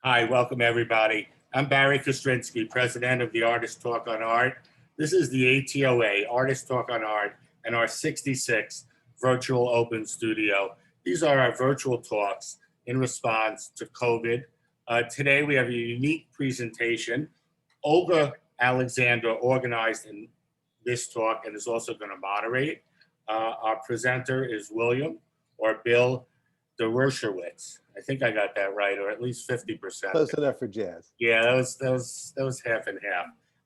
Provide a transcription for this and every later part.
Hi, welcome everybody. I'm Barry Kostrinsky, president of the Artist Talk on Art. This is the ATOA, Artist Talk on Art, and our 66th virtual open studio. These are our virtual talks in response to COVID. Today we have a unique presentation. Olga Alexander organized in this talk and is also going to moderate. Our presenter is William or Bill Deresiewicz. I think I got that right, or at least 50%. Close enough for jazz. Yeah, that was half and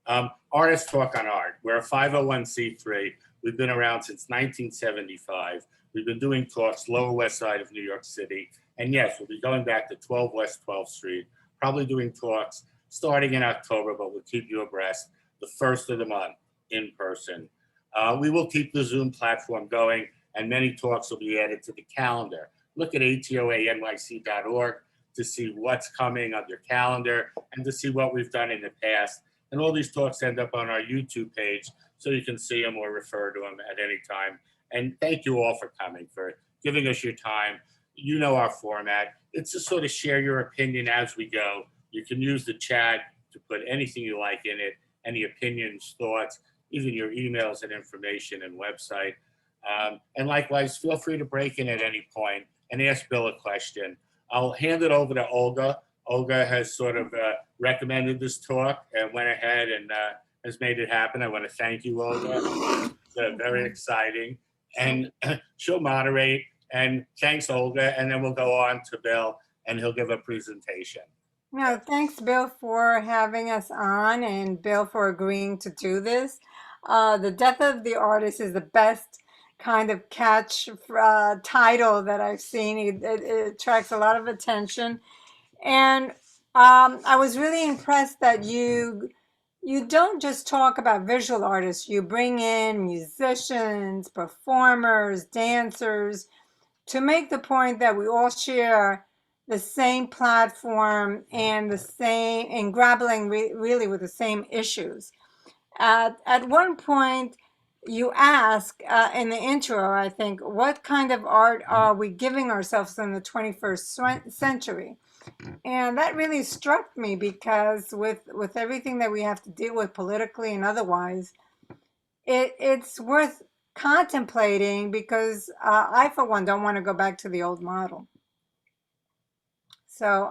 half. Artists Talk on Art. We're a 501c3. We've been around since 1975. We've been doing talks Lower West Side of New York City. And yes, we'll be going back to 12 West 12th Street, probably doing talks starting in October, but we'll keep you abreast the first of the month in person. We will keep the Zoom platform going, and many talks will be added to the calendar. Look at atoanyc.org to see what's coming on your calendar and to see what we've done in the past. And all these talks end up on our YouTube page, so you can see them or refer to them at any time. And thank you all for coming, for giving us your time. You know our format. It's to sort of share your opinion as we go. You can use the chat to put anything you like in it, any opinions, thoughts, even your emails and information and website. And likewise, feel free to break in at any point and ask Bill a question. I'll hand it over to Olga. Olga has sort of recommended this talk and went ahead and has made it happen. I want to thank you, Olga. It's very exciting. And she'll moderate. And thanks, Olga. And then we'll go on to Bill, and he'll give a presentation. No, thanks, Bill, for having us on, and Bill for agreeing to do this. The Death of the Artist is the best kind of catch title that I've seen. It attracts a lot of attention. And I was really impressed that you don't just talk about visual artists. You bring in musicians, performers, dancers to make the point that we all share the same platform and grappling really with the same issues. At one point, you ask in the intro, I think, what kind of art are we giving ourselves in the 21st century? And that really struck me because with everything that we have to deal with politically and otherwise, it's worth contemplating because I, for one, don't want to go back to the old model. So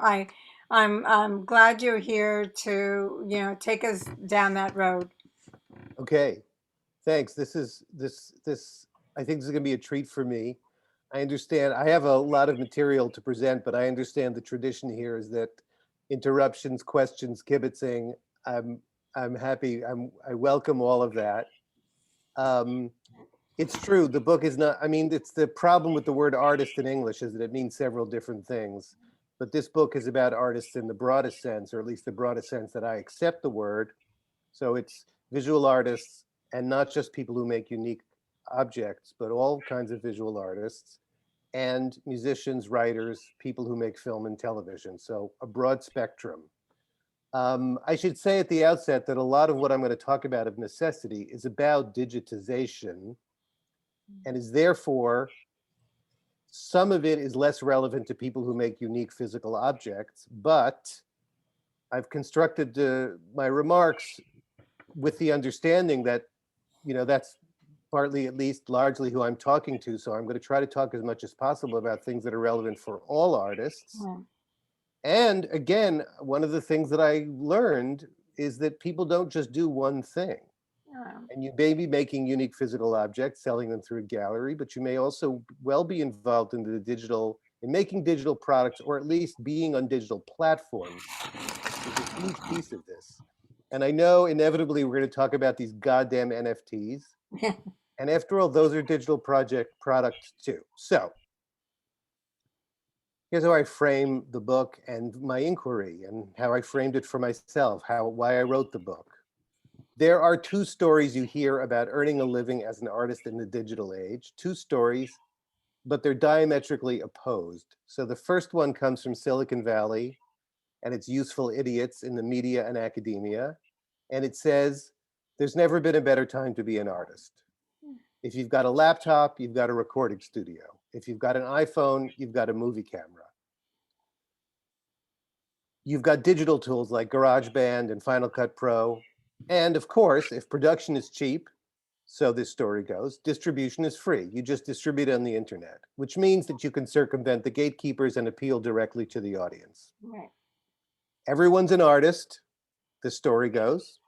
I'm glad you're here to take us down that road. Okay, thanks. This I think this is going to be a treat for me. I understand I have a lot of material to present, but I understand the tradition here is that interruptions, questions, kibitzing. I'm happy. I welcome all of that. It's true. The book is not. I mean, it's the problem with the word artist in English is that it means several different things. But this book is about artists in the broadest sense, or at least the broadest sense that I accept the word. So it's visual artists, and not just people who make unique objects, but all kinds of visual artists, and musicians, writers, people who make film and television. So a broad spectrum. I should say at the outset that a lot of what I'm going to talk about of necessity is about digitization, and is therefore, some of it is less relevant to people who make unique physical objects, but I've constructed my remarks with the understanding that, that's partly, at least largely who I'm talking to. So I'm going to try to talk as much as possible about things that are relevant for all artists. Yeah. And again, one of the things that I learned is that people don't just do one thing. And you may be making unique physical objects, selling them through a gallery, but you may also well be involved in in making digital products, or at least being on digital platforms, which is a huge piece of this. And I know inevitably we're going to talk about these goddamn NFTs. And after all, those are digital products too. So here's how I frame the book and my inquiry, and how I framed it for myself, why I wrote the book. There are two stories you hear about earning a living as an artist in the digital age, two stories, but they're diametrically opposed. So the first one comes from Silicon Valley and its useful idiots in the media and academia. And it says, there's never been a better time to be an artist. If you've got a laptop, you've got a recording studio. If you've got an iPhone, you've got a movie camera. You've got digital tools like GarageBand and Final Cut Pro. And of course, if production is cheap, so this story goes, distribution is free. You just distribute on the internet, which means that you can circumvent the gatekeepers and appeal directly to the audience. Right. Everyone's an artist, the story goes.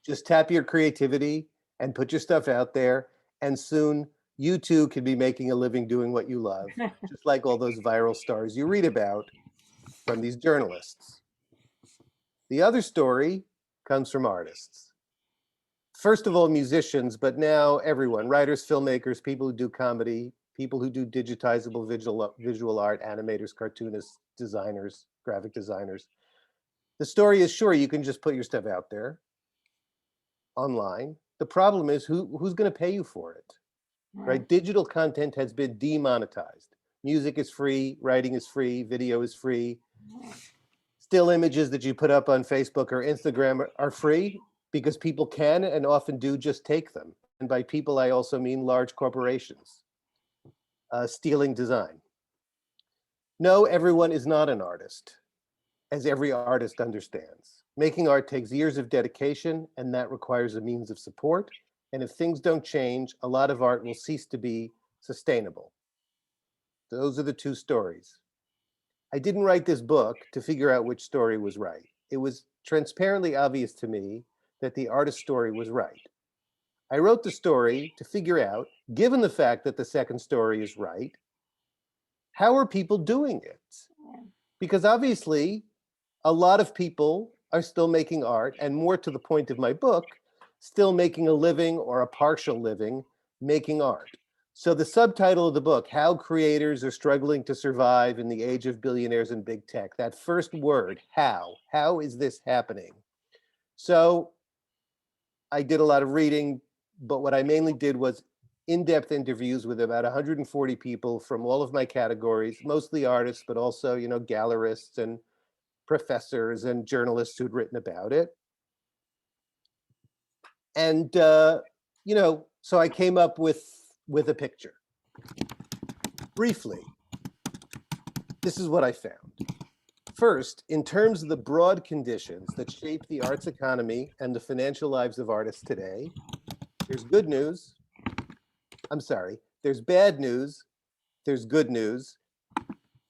Just tap your creativity and put your stuff out there, and soon you too can be making a living doing what you love, just like all those viral stars you read about from these journalists. The other story comes from artists. First of all, musicians, but now everyone, writers, filmmakers, people who do comedy, people who do digitizable visual art, animators, cartoonists, designers, graphic designers. The story is, sure, you can just put your stuff out there online. The problem is who's going to pay you for it, right? Digital content has been demonetized. Music is free, writing is free, video is free. Still images that you put up on Facebook or Instagram are free because people can and often do just take them. And by people, I also mean large corporations stealing design. No, everyone is not an artist, as every artist understands. Making art takes years of dedication, and that requires a means of support. And if things don't change, a lot of art will cease to be sustainable. Those are the two stories. I didn't write this book to figure out which story was right. It was transparently obvious to me that the artist's story was right. I wrote the story to figure out, given the fact that the second story is right, how are people doing it? Because obviously, a lot of people are still making art, and more to the point of my book, still making a living or a partial living making art. So the subtitle of the book, How Creators Are Struggling to Survive in the Age of Billionaires and Big Tech, that first word, how is this happening? So I did a lot of reading, but what I mainly did was in-depth interviews with about 140 people from all of my categories, mostly artists, but also, gallerists and professors and journalists who'd written about it. And, so I came up with a picture. Briefly, this is what I found. First, in terms of the broad conditions that shape the arts economy and the financial lives of artists today, there's good news. There's bad news, there's good news,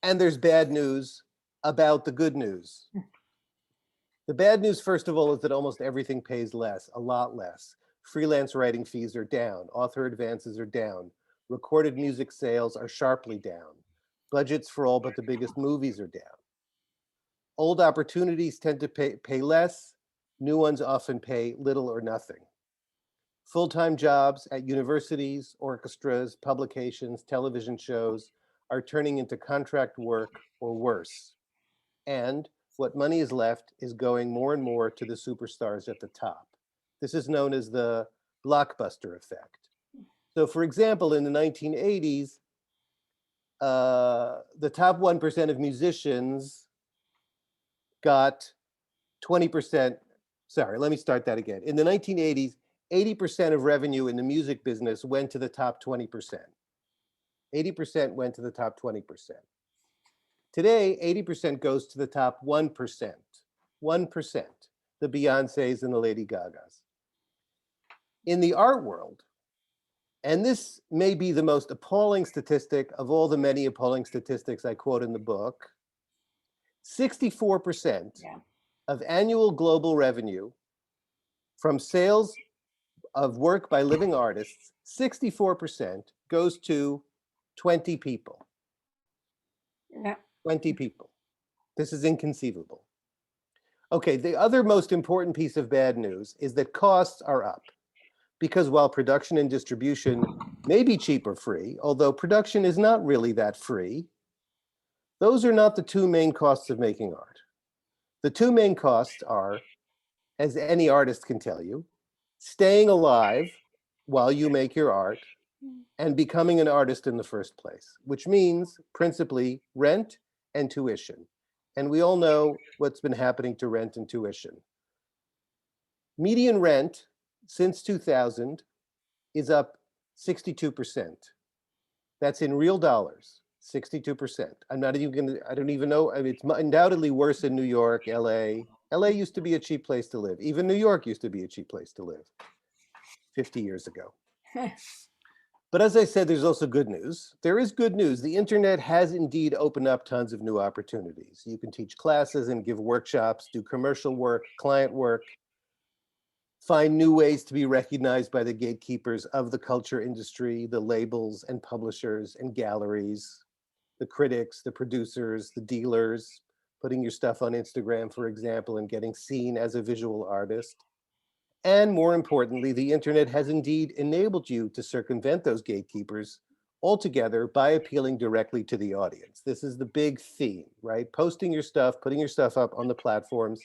and there's bad news about the good news. The bad news, first of all, is that almost everything pays less, a lot less. Freelance writing fees are down, author advances are down, recorded music sales are sharply down, budgets for all but the biggest movies are down. Old opportunities tend to pay less, new ones often pay little or nothing. Full-time jobs at universities, orchestras, publications, television shows are turning into contract work or worse. And what money is left is going more and more to the superstars at the top. This is known as the blockbuster effect. So for example, in the 1980s, the top 1% of musicians got 20%, let me start that again. In the 1980s, 80% of revenue in the music business went to the top 20%. 80% went to the top 20%. Today, 80% goes to the top 1%. 1%, the Beyoncés and the Lady Gagas. In the art world, and this may be the most appalling statistic of all the many appalling statistics I quote in the book, 64% of annual global revenue from sales of work by living artists, 64% goes to 20 people. 20 people. This is inconceivable. Okay, the other most important piece of bad news is that costs are up. Because while production and distribution may be cheap or free, although production is not really that free, those are not the two main costs of making art. The two main costs are, as any artist can tell you, staying alive while you make your art and becoming an artist in the first place, which means principally rent and tuition. And we all know what's been happening to rent and tuition. Median rent since 2000 is up 62%. That's in real dollars. 62%. I'm not even gonna, I don't even know. I mean, it's undoubtedly worse in New York, LA. LA used to be a cheap place to live. Even New York used to be a cheap place to live 50 years ago. But as I said, there's also good news. There is good news. The internet has indeed opened up tons of new opportunities. You can teach classes and give workshops, do commercial work, client work, find new ways to be recognized by the gatekeepers of the culture industry, the labels and publishers and galleries, the critics, the producers, the dealers, putting your stuff on Instagram, for example, and getting seen as a visual artist. And more importantly, the internet has indeed enabled you to circumvent those gatekeepers altogether by appealing directly to the audience. This is the big theme, right? Posting your stuff, putting your stuff up on the platforms,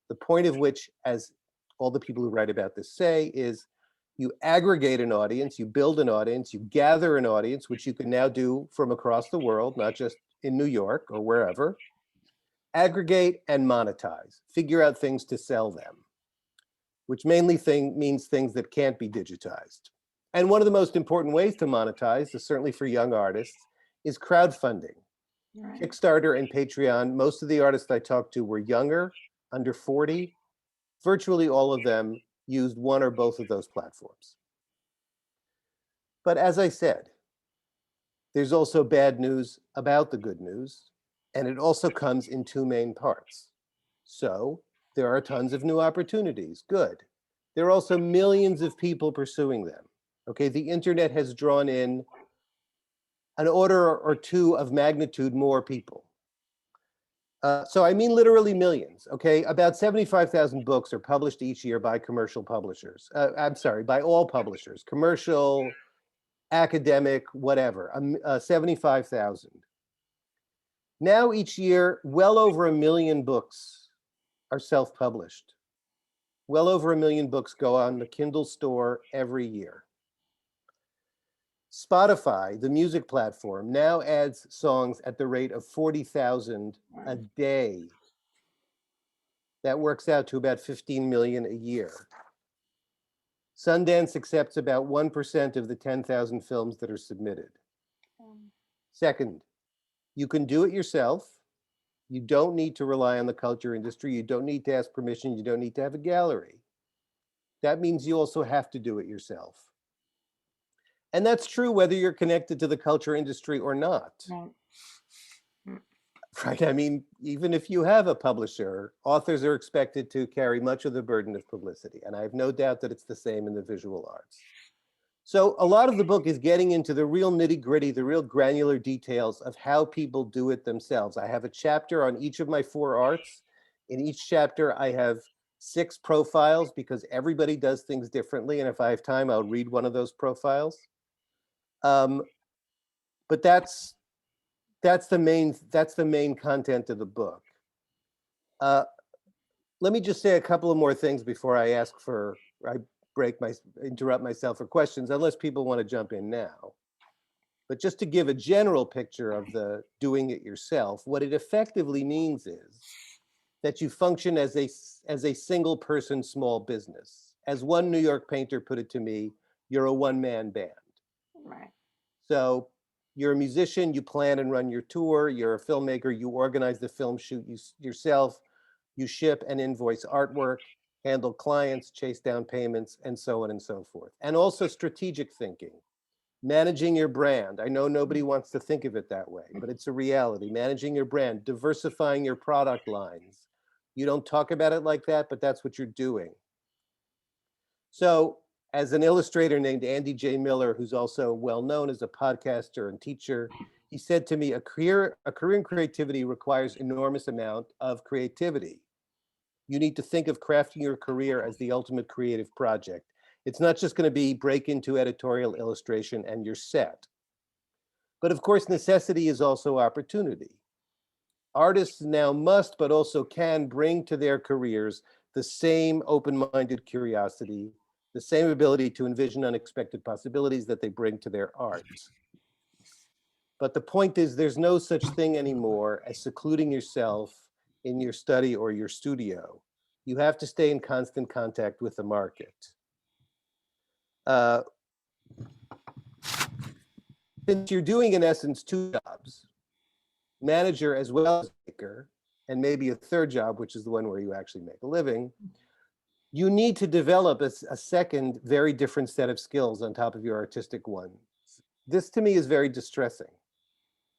the point of which, as all the people who write about this say, is you aggregate an audience, you build an audience, you gather an audience, which you can now do from across the world, not just in New York or wherever. Aggregate and monetize, figure out things to sell them, which mainly means things that can't be digitized. And one of the most important ways to monetize, certainly for young artists, is crowdfunding. Right. Kickstarter and Patreon, most of the artists I talked to were younger, under 40. Virtually all of them used one or both of those platforms. But as I said, there's also bad news about the good news, and it also comes in two main parts. So there are tons of new opportunities, good. There are also millions of people pursuing them. Okay, the internet has drawn in an order or two of magnitude more people. So I mean literally millions, okay? About 75,000 books are published each year by commercial publishers. I'm sorry, by all publishers, commercial, academic, whatever, 75,000. Now each year, well over 1 million books are self-published. Well over 1 million books go on the Kindle store every year. Spotify, the music platform, now adds songs at the rate of 40,000 a day. That works out to about 15 million a year. Sundance accepts about 1% of the 10,000 films that are submitted. Second, you can do it yourself. You don't need to rely on the culture industry. You don't need to ask permission. You don't need to have a gallery. That means you also have to do it yourself. And that's true whether you're connected to the culture industry or not. Right. Right. I mean, even if you have a publisher, authors are expected to carry much of the burden of publicity. And I have no doubt that it's the same in the visual arts. So a lot of the book is getting into the real nitty-gritty, the real granular details of how people do it themselves. I have a chapter on each of my 4 arts. In each chapter, I have 6 profiles because everybody does things differently. And if I have time, I'll read one of those profiles. But that's the main content of the book. Let me just say a couple of more things before I interrupt myself for questions, unless people want to jump in now. But just to give a general picture of the doing it yourself, what it effectively means is that you function as a single person small business. As one New York painter put it to me, you're a one-man band. Right. So you're a musician, you plan and run your tour, you're a filmmaker, you organize the film shoot yourself, you ship and invoice artwork, handle clients, chase down payments, and so on and so forth. And also strategic thinking, managing your brand. I know nobody wants to think of it that way, but it's a reality. Managing your brand, diversifying your product lines. You don't talk about it like that, but that's what you're doing. So as an illustrator named Andy J. Miller, who's also well known as a podcaster and teacher, he said to me, a career in creativity requires enormous amount of creativity. You need to think of crafting your career as the ultimate creative project. It's not just going to be break into editorial illustration and you're set. But of course, necessity is also opportunity. Artists now must, but also can, bring to their careers the same open-minded curiosity, the same ability to envision unexpected possibilities that they bring to their art. But the point is, there's no such thing anymore as secluding yourself in your study or your studio. You have to stay in constant contact with the market. since you're doing, in essence, two jobs, manager as well as maker, and maybe a third job, which is the one where you actually make a living, you need to develop a second, very different set of skills on top of your artistic one. This to me is very distressing.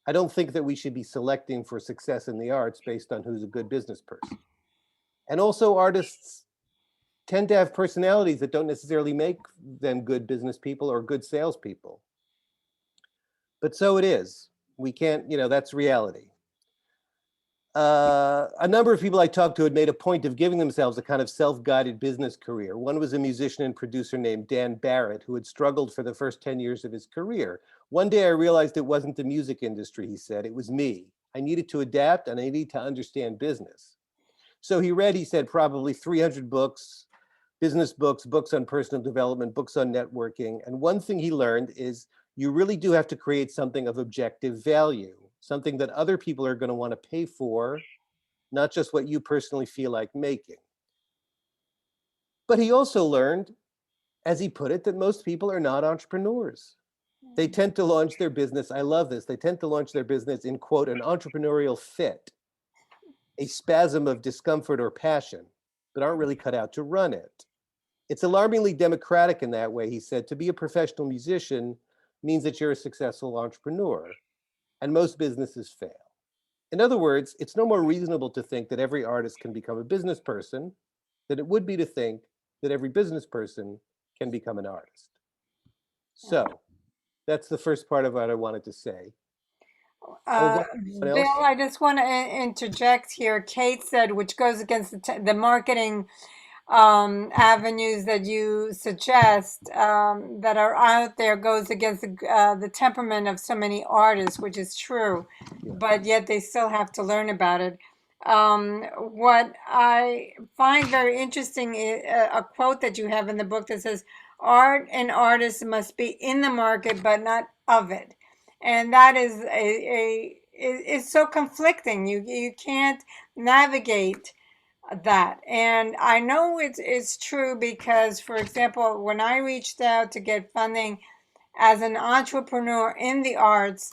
I don't think that we should be selecting for success in the arts based on who's a good business person. And also, artists tend to have personalities that don't necessarily make them good business people or good salespeople. But so it is. We can't, that's reality. A number of people I talked to had made a point of giving themselves a kind of self-guided business career. One was a musician and producer named Dan Barrett, who had struggled for the first 10 years of his career. One day I realized it wasn't the music industry, he said, it was me. I needed to adapt and I needed to understand business. So he read, he said, probably 300 books, business books, books on personal development, books on networking. And one thing he learned is you really do have to create something of objective value, something that other people are going to want to pay for, not just what you personally feel like making. But he also learned, as he put it, that most people are not entrepreneurs. They tend to launch their business, I love this, they tend to launch their business in, quote, an entrepreneurial fit, a spasm of discomfort or passion, but aren't really cut out to run it. It's alarmingly democratic in that way, he said. To be a professional musician means that you're a successful entrepreneur, and most businesses fail. In other words, it's no more reasonable to think that every artist can become a business person than it would be to think that every business person can become an artist. So that's the first part of what I wanted to say. Olga, anyone Bill, else? I just want to interject here. Kate said, which goes against the marketing avenues that you suggest that are out there, goes against the temperament of so many artists, which is true, but yet they still have to learn about it. What I find very interesting is a quote that you have in the book that says, art and artists must be in the market, but not of it. And that is it's so conflicting. You can't navigate that. And I know it's true because, for example, when I reached out to get funding as an entrepreneur in the arts,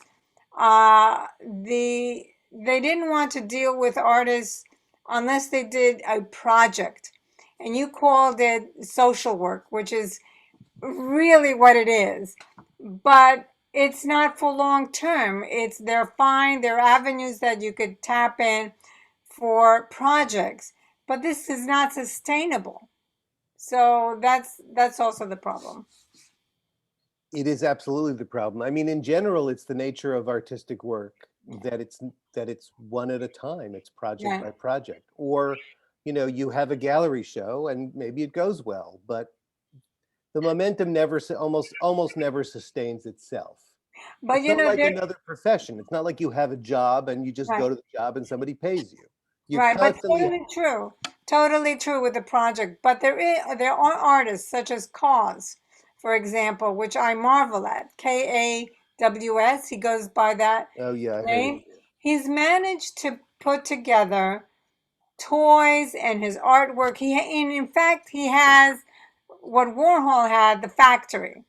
they didn't want to deal with artists unless they did a project. And you called it social work, which is really what it is. But it's not for long term. They're fine. There are avenues that you could tap in for projects, but this is not sustainable. So that's also the problem. It is absolutely the problem. I mean, in general, it's the nature of artistic work that it's one at a time. It's project by project. Or, you have a gallery show and maybe it goes well, but the momentum almost never sustains itself. But it's not like another profession. It's not like you have a job and you just go to the job and somebody pays you. Right, but totally true with the project. But there are artists such as Cause, for example, which I marvel at. Kaws. He goes by that name. He's managed to put together toys and his artwork. In fact, he has what Warhol had, the factory.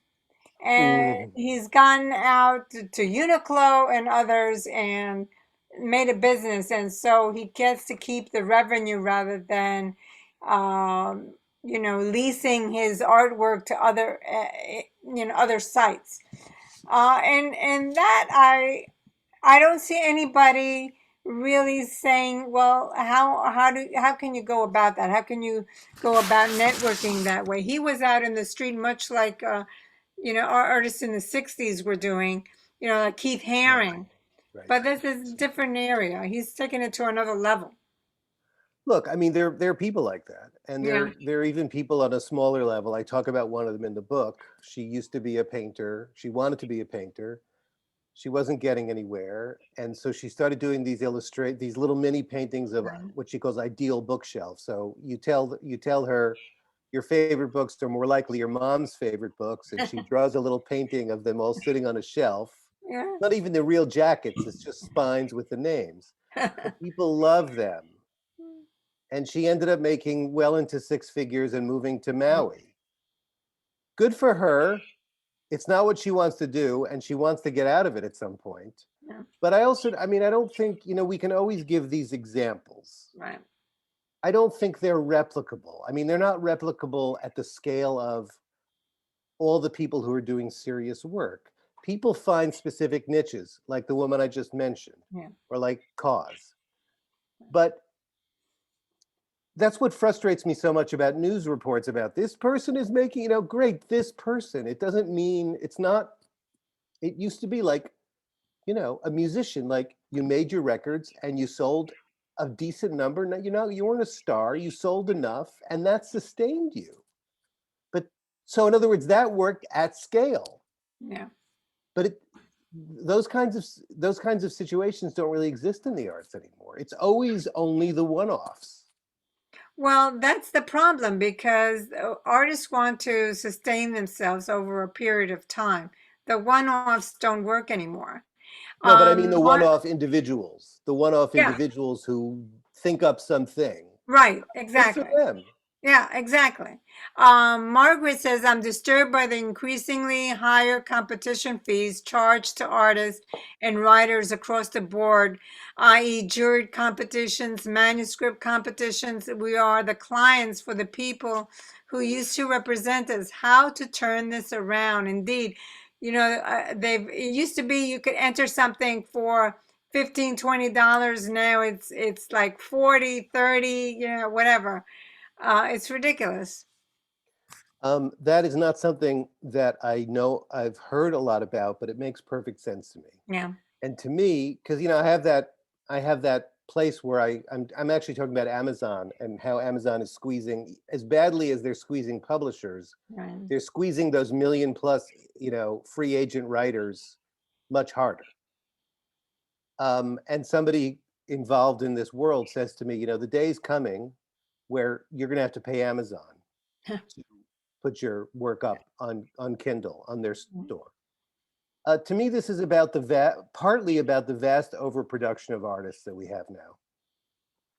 And he's gone out to Uniqlo and others and made a business. And so he gets to keep the revenue rather than, leasing his artwork to other sites. And that I don't see anybody really saying, well, how can you go about that? How can you go about networking that way? He was out in the street, much like our artists in the 60s were doing, like Keith Haring. Right. But this is a different area. He's taking it to another level. Look, I mean, there are people like that. And there are even people on a smaller level. I talk about one of them in the book. She used to be a painter. She wanted to be a painter. She wasn't getting anywhere. And so she started doing these little mini paintings of what she calls ideal bookshelves. So you tell her your favorite books are more likely your mom's favorite books, and she draws a little painting of them all sitting on a shelf. Not even the real jackets, it's just spines with the names. But people love them. And she ended up making well into six figures and moving to Maui. Good for her. it's not what she wants to do, and she wants to get out of it at some point. Yeah. But I mean, I don't think, we can always give these examples. Right. I don't think they're replicable. I mean, they're not replicable at the scale of all the people who are doing serious work. People find specific niches, like the woman I just mentioned, Yeah. or like Cause. But that's what frustrates me so much about news reports about this person is making, great, this person. It doesn't mean, it's not, it used to be like, a musician, like you made your records and you sold a decent number. Now, you weren't a star, you sold enough, and that sustained you. But so in other words, that worked at scale. Yeah. But those kinds of situations don't really exist in the arts anymore. It's always only the one-offs. Well, that's the problem, because artists want to sustain themselves over a period of time. The one-offs don't work anymore. No, but I mean the Mar- one-off individuals, Yeah. who think up something. Right, Good exactly. for them. Yeah, exactly. Margaret says, I'm disturbed by the increasingly higher competition fees charged to artists and writers across the board, i.e. juried competitions, manuscript competitions. We are the clients for the people who used to represent us. How to turn this around? Indeed, it used to be you could enter something for $15, $20. Now it's like 40, 30, whatever. It's ridiculous. That is not something that I know I've heard a lot about, but it makes perfect sense to me. Yeah. And to me, because I have that place where I'm actually talking about Amazon and how Amazon is squeezing as badly as they're squeezing publishers. Right. They're squeezing those million plus, free agent writers much harder. And somebody involved in this world says to me, the day's coming where you're going to have to pay Amazon to put your work up on Kindle, on their store. To me, this is about partly about the vast overproduction of artists that we have now.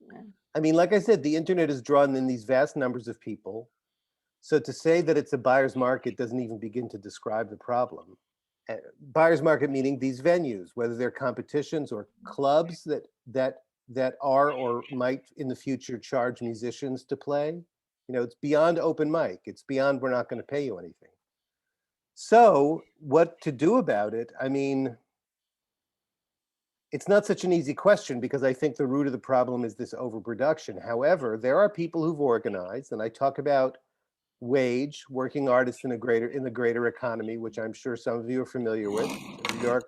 Yeah. I mean, like I said, the internet has drawn in these vast numbers of people. So to say that it's a buyer's market doesn't even begin to describe the problem. Buyer's market meaning these venues, whether they're competitions or clubs that are or might in the future charge musicians to play. It's beyond open mic. It's beyond we're not going to pay you anything. So what to do about it? I mean, it's not such an easy question, because I think the root of the problem is this overproduction. However, there are people who've organized, and I talk about Wage, working artists in the greater economy, which I'm sure some of you are familiar with, a New York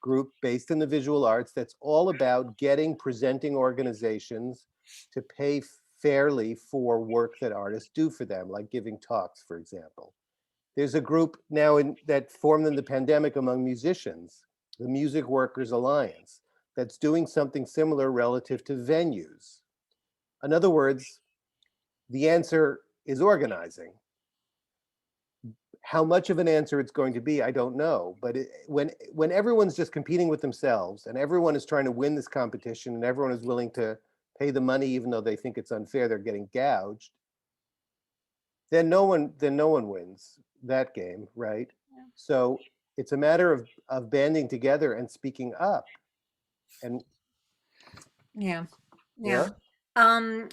group based in the visual arts that's all about presenting organizations to pay fairly for work that artists do for them, like giving talks, for example. There's a group now that formed in the pandemic among musicians, the Music Workers Alliance, that's doing something similar relative to venues. In other words, the answer is organizing. How much of an answer it's going to be, I don't know. But when everyone's just competing with themselves and everyone is trying to win this competition and everyone is willing to pay the money even though they think it's unfair, they're getting gouged, then no one wins that game, right? Yeah. So it's a matter of banding together and speaking up. And Yeah. yeah.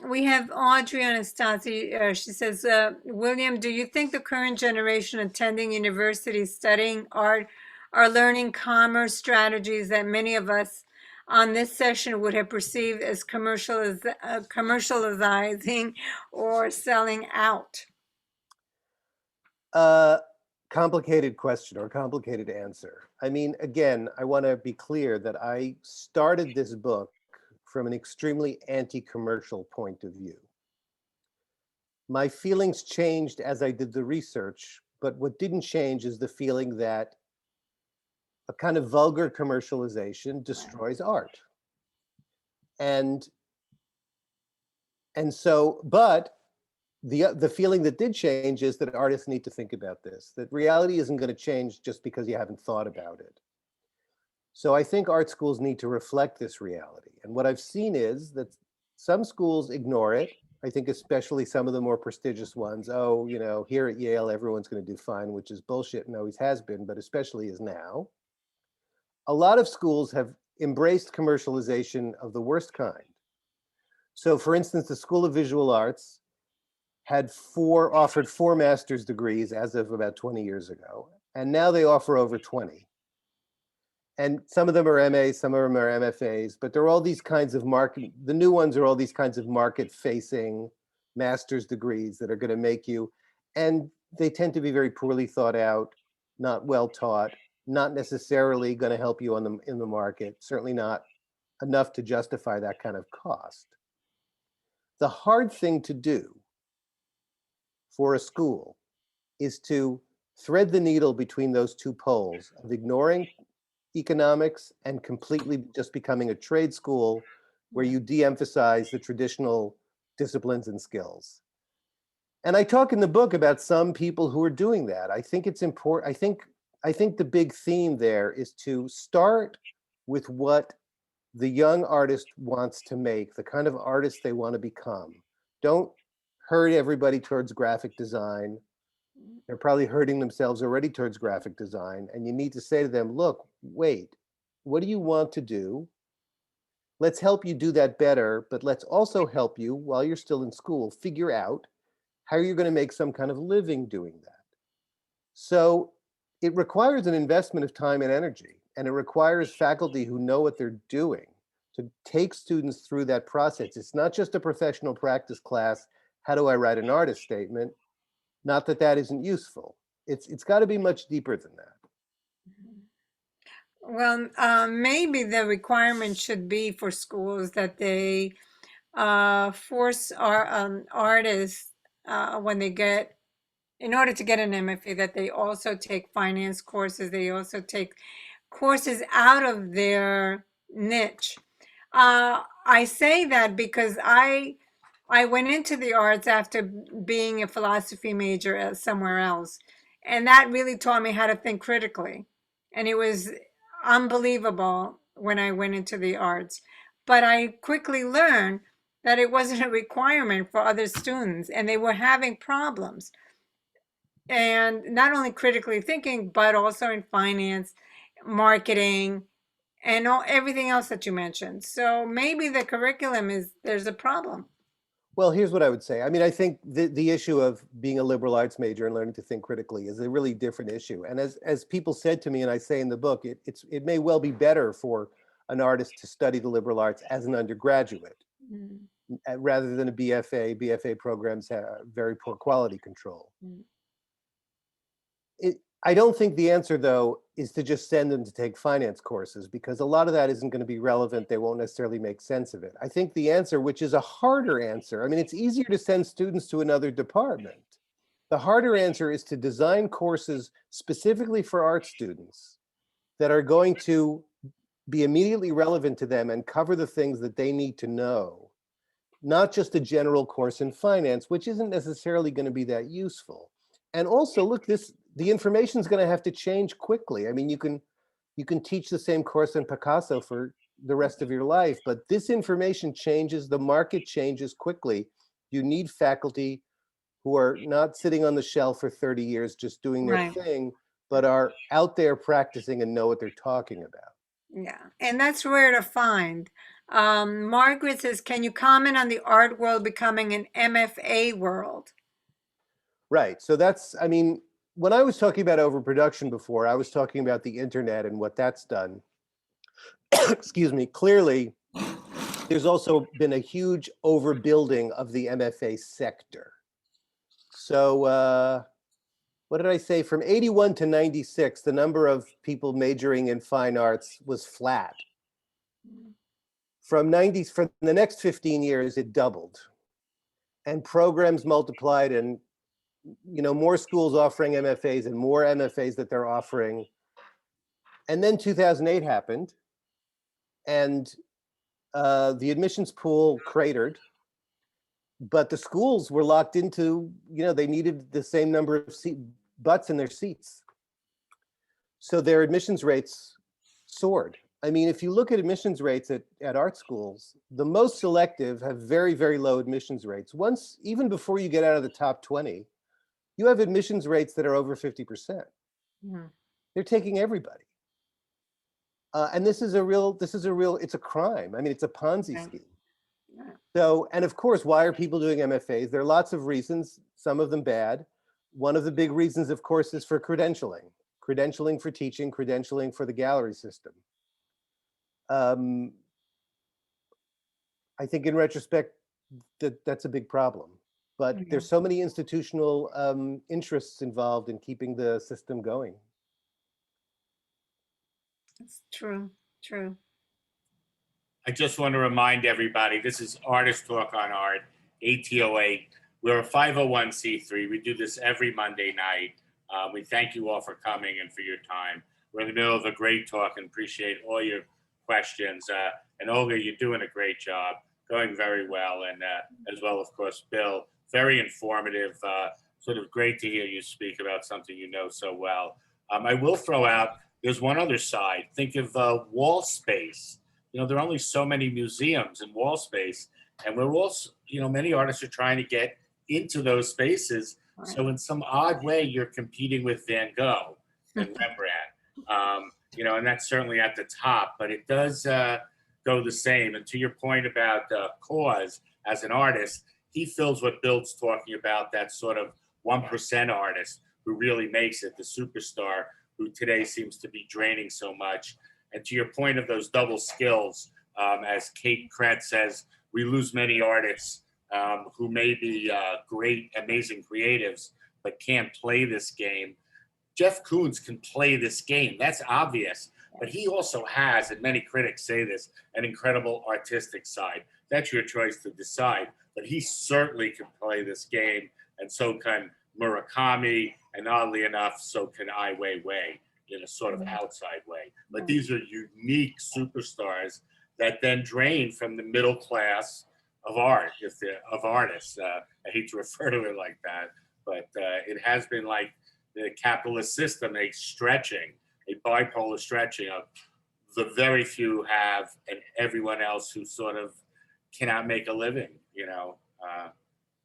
We have Audrey Anastasi. She says, William, do you think the current generation attending universities studying art are learning commerce strategies that many of us on this session would have perceived as commercializing or selling out? Complicated question or complicated answer. I mean, again, I want to be clear that I started this book from an extremely anti-commercial point of view. My feelings changed as I did the research, but what didn't change is the feeling that a kind of vulgar commercialization destroys art. And so, but the feeling that did change is that artists need to think about this, that reality isn't going to change just because you haven't thought about it. So I think art schools need to reflect this reality. And what I've seen is that some schools ignore it. I think especially some of the more prestigious ones. Oh, you know, here at Yale, everyone's going to do fine, which is bullshit and always has been, but especially is now. A lot of schools have embraced commercialization of the worst kind. So for instance, the School of Visual Arts had offered four master's degrees as of about 20 years ago. And now they offer over 20. And some of them are MAs, some of them are MFAs, but there are all these kinds of the new ones are all these kinds of market-facing master's degrees that are going to make you, and they tend to be very poorly thought out, not well taught, not necessarily going to help you in the market, certainly not enough to justify that kind of cost. The hard thing to do for a school is to thread the needle between those two poles of ignoring economics and completely just becoming a trade school where you de-emphasize the traditional disciplines and skills. And I talk in the book about some people who are doing that. I think it's important. I think the big theme there is to start with what the young artist wants to make, the kind of artist they want to become. Don't herd everybody towards graphic design. They're probably hurting themselves already towards graphic design. And you need to say to them, look, wait, what do you want to do? Let's help you do that better, but let's also help you while you're still in school, figure out how you're going to make some kind of living doing that. So it requires an investment of time and energy, and it requires faculty who know what they're doing to take students through that process. It's not just a professional practice class. How do I write an artist statement? Not that that isn't useful. It's got to be much deeper than that. Well, maybe the requirement should be for schools that they force our artists when they get, in order to get an MFA, that they also take finance courses. They also take courses out of their niche. I say that because I went into the arts after being a philosophy major somewhere else. And that really taught me how to think critically. And it was unbelievable when I went into the arts. But I quickly learned that it wasn't a requirement for other students, and they were having problems. And not only critically thinking, but also in finance, marketing, and everything else that you mentioned. So maybe the curriculum there's a problem. Well, here's what I would say. I mean, I think the issue of being a liberal arts major and learning to think critically is a really different issue. And as people said to me, and I say in the book, it may well be better for an artist to study the liberal arts as an undergraduate rather than a BFA. BFA programs have very poor quality control. I don't think the answer, though, is to just send them to take finance courses, because a lot of that isn't going to be relevant. They won't necessarily make sense of it. I think the answer, which is a harder answer, I mean, it's easier to send students to another department. The harder answer is to design courses specifically for art students that are going to be immediately relevant to them and cover the things that they need to know, not just a general course in finance, which isn't necessarily going to be that useful. And also, look, the information is going to have to change quickly. I mean, you can teach the same course in Picasso for the rest of your life, but this information changes, the market changes quickly. You need faculty who are not sitting on the shelf for 30 years just doing their thing, but are out there practicing and know what they're talking about. Yeah, and that's rare to find. Margaret says, can you comment on the art world becoming an MFA world? Right, so that's, I mean, when I was talking about overproduction before, I was talking about the internet and what that's done. Excuse me. Clearly, there's also been a huge overbuilding of the MFA sector. So what did I say? From 81 to 96, the number of people majoring in fine arts was flat. For the next 15 years, it doubled. And programs multiplied, and more schools offering MFAs and more MFAs that they're offering. And then 2008 happened, and the admissions pool cratered, but the schools were locked into, they needed the same number of butts in their seats. So their admissions rates soared. I mean, if you look at admissions rates at art schools, the most selective have very, very low admissions rates. Once, even before you get out of the top 20, you have admissions rates that are over 50%. Mm. They're taking everybody. And this is a real, it's a crime. I mean, it's a Ponzi Right. scheme. Yeah. So, and of course, why are people doing MFAs? There are lots of reasons, some of them bad. One of the big reasons, of course, is for credentialing for teaching, credentialing for the gallery system. I think in retrospect, that's a big problem. But Yeah. there's so many institutional interests involved in keeping the system going. It's true. True. I just want to remind everybody, this is Artist Talk on Art, ATOA. We're a 501c3. We do this every Monday night. We thank you all for coming and for your time. We're in the middle of a great talk and appreciate all your questions. And Olga, you're doing a great job, going very well. And as well, of course, Bill, very informative, sort of great to hear you speak about something you know so well. I will throw out, there's one other side. Think of wall space. You know, there are only so many museums in wall space, and we're also, you know, many artists are trying to get into those spaces. Right. So in some odd way, you're competing with Van Gogh and Rembrandt, you know, and that's certainly at the top, but it does go the same. And to your point about cause as an artist, he fills what Bill's talking about, that sort of 1% artist who really makes it, the superstar who today seems to be draining so much. And to your point of those double skills, as Kate Kretz says, we lose many artists who may be great, amazing creatives, but can't play this game. Jeff Koons can play this game. That's obvious. But he also has, and many critics say this, an incredible artistic side. That's your choice to decide. But he certainly can play this game, and so can Murakami, and oddly enough, so can Ai Weiwei, in a sort of outside way. But these are unique superstars that then drain from the middle class of art, if they're of artists. I hate to refer to it like that, but it has been like the capitalist system, a stretching, a bipolar stretching of the very few have and everyone else who sort of cannot make a living, you know,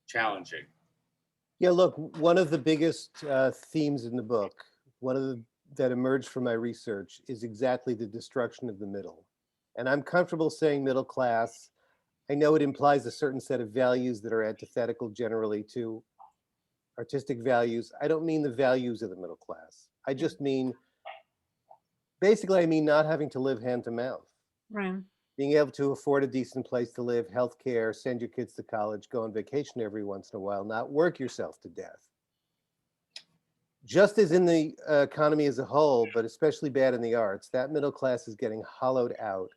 challenging. Yeah, look, one of the biggest themes in the book, that emerged from my research, is exactly the destruction of the middle. And I'm comfortable saying middle class. I know it implies a certain set of values that are antithetical generally to artistic values. I don't mean the values of the middle class. I just mean, basically, I mean not having to live hand to mouth. Right. Being able to afford a decent place to live, healthcare, send your kids to college, go on vacation every once in a while, not work yourself to death. Just as in the economy as a whole, but especially bad in the arts, that middle class is getting hollowed out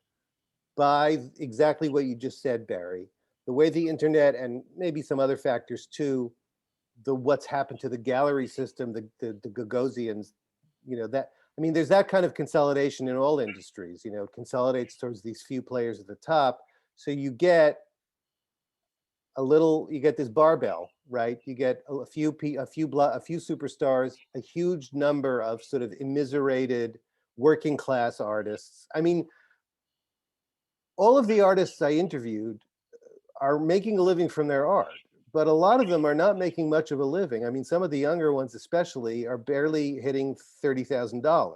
by exactly what you just said, Barry. The way the internet, and maybe some other factors too, what's happened to the gallery system, the Gagosians, you know, that, I mean, there's that kind of consolidation in all industries, you know, it consolidates towards these few players at the top. So you get this barbell, right? You get a few superstars, a huge number of sort of immiserated working class artists. I mean, all of the artists I interviewed are making a living from their art, but a lot of them are not making much of a living. I mean, some of the younger ones especially are barely hitting $30,000.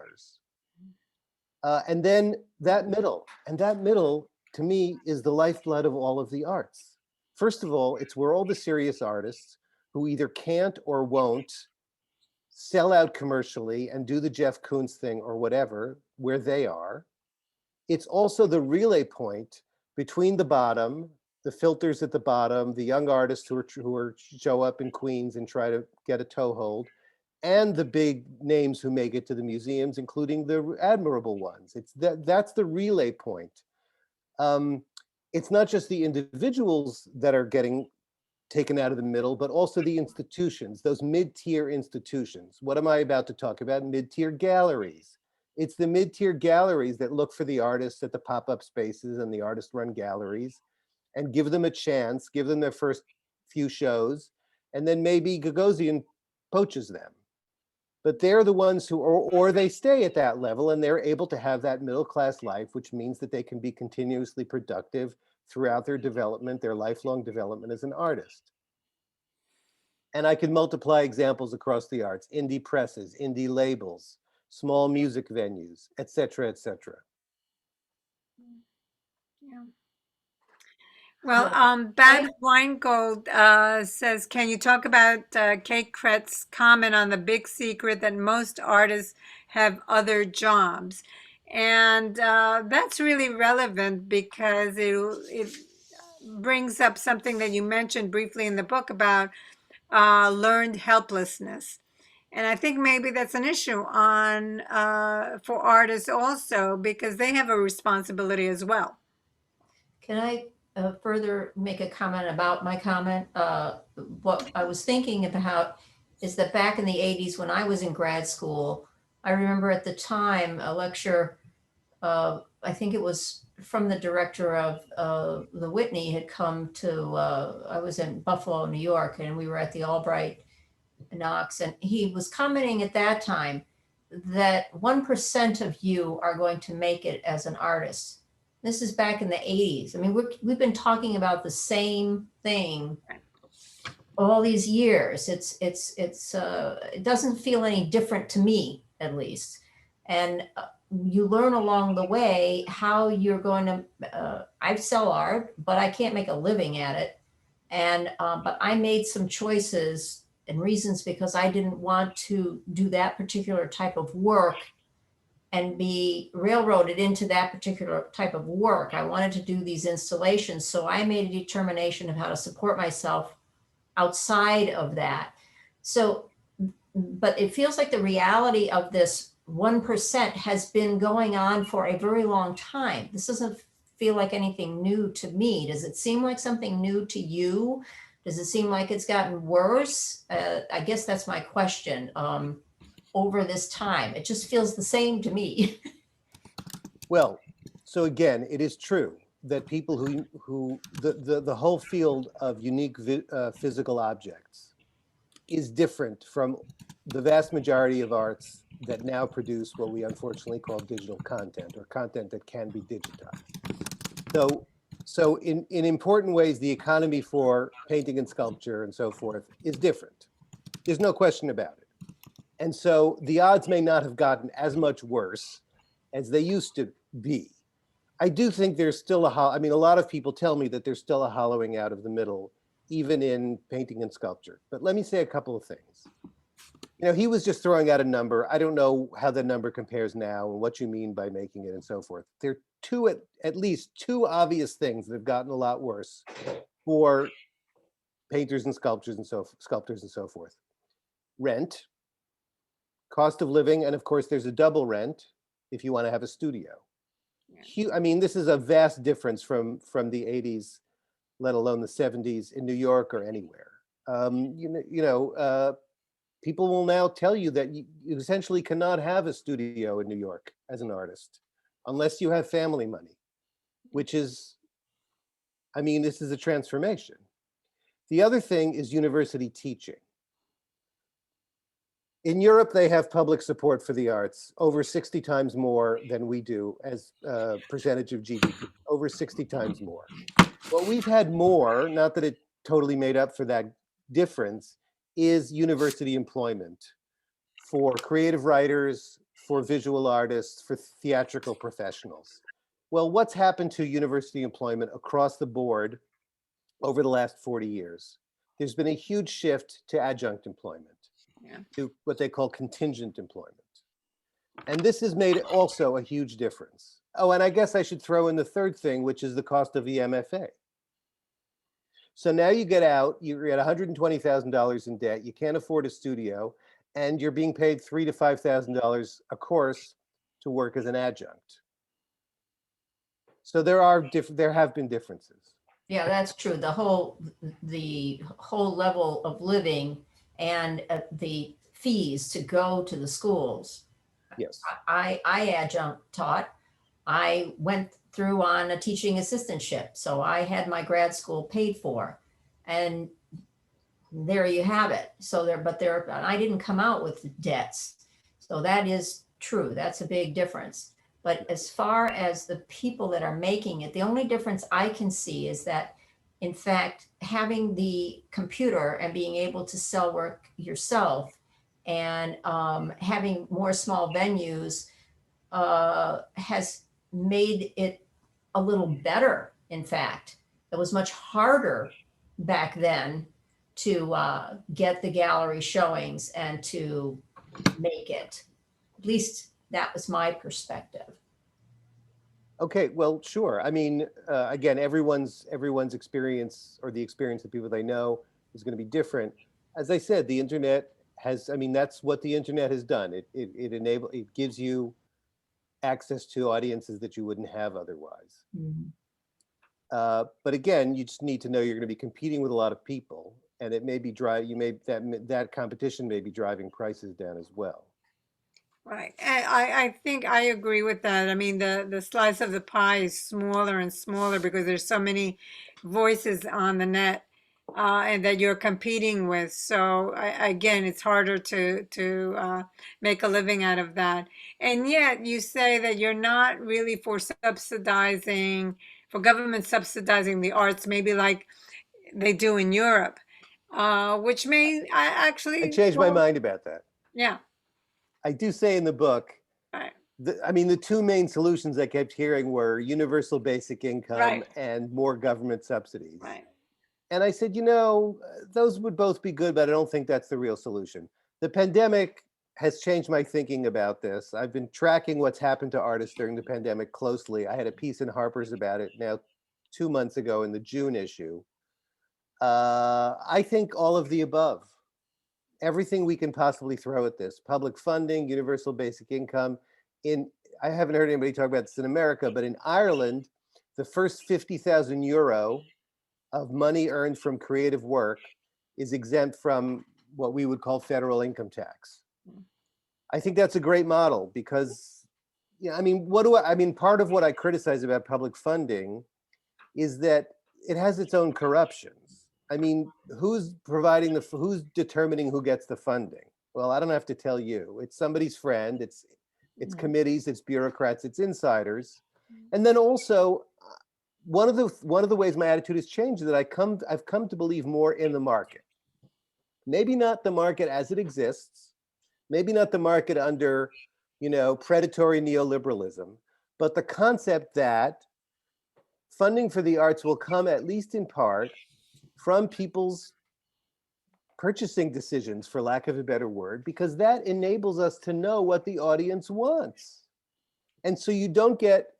And then that middle to me is the lifeblood of all of the arts. First of all, it's where all the serious artists who either can't or won't sell out commercially and do the Jeff Koons thing or whatever, where they are. It's also the relay point between the bottom, the filters at the bottom, the young artists who show up in Queens and try to get a toehold, and the big names who make it to the museums, including the admirable ones. That's the relay point. It's not just the individuals that are getting taken out of the middle, but also the institutions, those mid-tier institutions. What am I about to talk about? Mid-tier galleries. It's the mid-tier galleries that look for the artists at the pop-up spaces and the artist-run galleries and give them a chance, give them their first few shows, and then maybe Gagosian poaches them. But they're the ones who, or they stay at that level and they're able to have that middle class life, which means that they can be continuously productive throughout their development, their lifelong development as an artist. And I can multiply examples across the arts: indie presses, indie labels, small music venues, et cetera, et cetera. Yeah. Well, Bad Weingold says, can you talk about Kate Kretz's comment on the big secret that most artists have other jobs? And that's really relevant because it brings up something that you mentioned briefly in the book about learned helplessness. And I think maybe that's an issue on for artists also, because they have a responsibility as well. Can I further make a comment about my comment? What I was thinking about is that back in the 80s, when I was in grad school, I remember at the time a lecture, I think it was from the director of the Whitney, had come to, I was in Buffalo, New York, and we were at the Albright Knox, and he was commenting at that time that 1% of you are going to make it as an artist. This is back in the 80s. I mean, we've been talking about the same thing all these years. It doesn't feel any different to me, at least. And you learn along the way how you're going to, I sell art, but I can't make a living at it. And, but I made some choices and reasons because I didn't want to do that particular type of work and be railroaded into that particular type of work. I wanted to do these installations. So I made a determination of how to support myself outside of that. So, but it feels like the reality of this 1% has been going on for a very long time. This doesn't feel like anything new to me. Does it seem like something new to you? Does it seem like it's gotten worse? I guess that's my question. Over this time, it just feels the same to me. Well, so again, it is true that people who the whole field of unique physical objects is different from the vast majority of arts that now produce what we unfortunately call digital content, or content that can be digitized. So in important ways, the economy for painting and sculpture and so forth is different. There's no question about it. And so the odds may not have gotten as much worse as they used to be. I do think there's still a lot of people tell me that there's still a hollowing out of the middle, even in painting and sculpture. But let me say a couple of things. You know, he was just throwing out a number. I don't know how the number compares now and what you mean by making it and so forth. There are at least two obvious things that have gotten a lot worse for painters and sculptors and so forth. Rent, cost of living, and of course there's a double rent if you want to have a studio. Yeah. I mean, this is a vast difference from the 80s, let alone the 70s in New York or anywhere. People will now tell you that you essentially cannot have a studio in New York as an artist unless you have family money, which is, I mean, this is a transformation. The other thing is university teaching. In Europe, they have public support for the arts, over 60 times more than we do as a percentage of GDP, over 60 times more. What we've had more, not that it totally made up for that difference, is university employment for creative writers, for visual artists, for theatrical professionals. Well, what's happened to university employment across the board over the last 40 years? There's been a huge shift to adjunct employment. Yeah. To what they call contingent employment. And this has made also a huge difference. Oh, and I guess I should throw in the third thing, which is the cost of the MFA. So now you get out, you're at $120,000 in debt, you can't afford a studio, and you're being paid $3,000 to $5,000 a course to work as an adjunct. So there have been differences. Yeah, that's true. The whole level of living and the fees to go to the schools. Yes. I adjunct taught. I went through on a teaching assistantship. So I had my grad school paid for. And there you have it. So I didn't come out with debts. So that is true. That's a big difference. But as far as the people that are making it, the only difference I can see is that, in fact, having the computer and being able to sell work yourself and having more small venues has made it a little better. In fact, it was much harder back then to get the gallery showings and to make it. At least that was my perspective. Okay, well, sure. I mean, again, everyone's experience, or the experience of people they know, is going to be different. As I said, the internet has, I mean, that's what the internet has done. It gives you access to audiences that you wouldn't have otherwise. Mhm. But again, you just need to know you're going to be competing with a lot of people, and it may be that competition may be driving prices down as well. Right. And I think I agree with that. I mean, the slice of the pie is smaller and smaller because there's so many voices on the net and that you're competing with. So again, it's harder to make a living out of that. And yet you say that you're not really for government subsidizing the arts, maybe like they do in Europe, which I actually, changed my mind about that. yeah. I do say in the book, Right. I mean, the two main solutions I kept hearing were universal basic income Right. and more government subsidies. Right. And I said, those would both be good, but I don't think that's the real solution. The pandemic has changed my thinking about this. I've been tracking what's happened to artists during the pandemic closely. I had a piece in Harper's about it now 2 months ago in the June issue. I think all of the above. Everything we can possibly throw at this: public funding, universal basic income. I haven't heard anybody talk about this in America, but in Ireland, the first 50,000 euro of money earned from creative work is exempt from what we would call federal income tax. I think that's a great model because, part of what I criticize about public funding is that it has its own corruptions. I mean, who's determining who gets the funding? Well, I don't have to tell you. It's somebody's friend. It's committees, it's bureaucrats, it's insiders. And then also, one of the ways my attitude has changed is that I've come to believe more in the market. Maybe not the market as it exists, maybe not the market under, predatory neoliberalism, but the concept that funding for the arts will come, at least in part, from people's purchasing decisions, for lack of a better word, because that enables us to know what the audience wants. And so you don't get,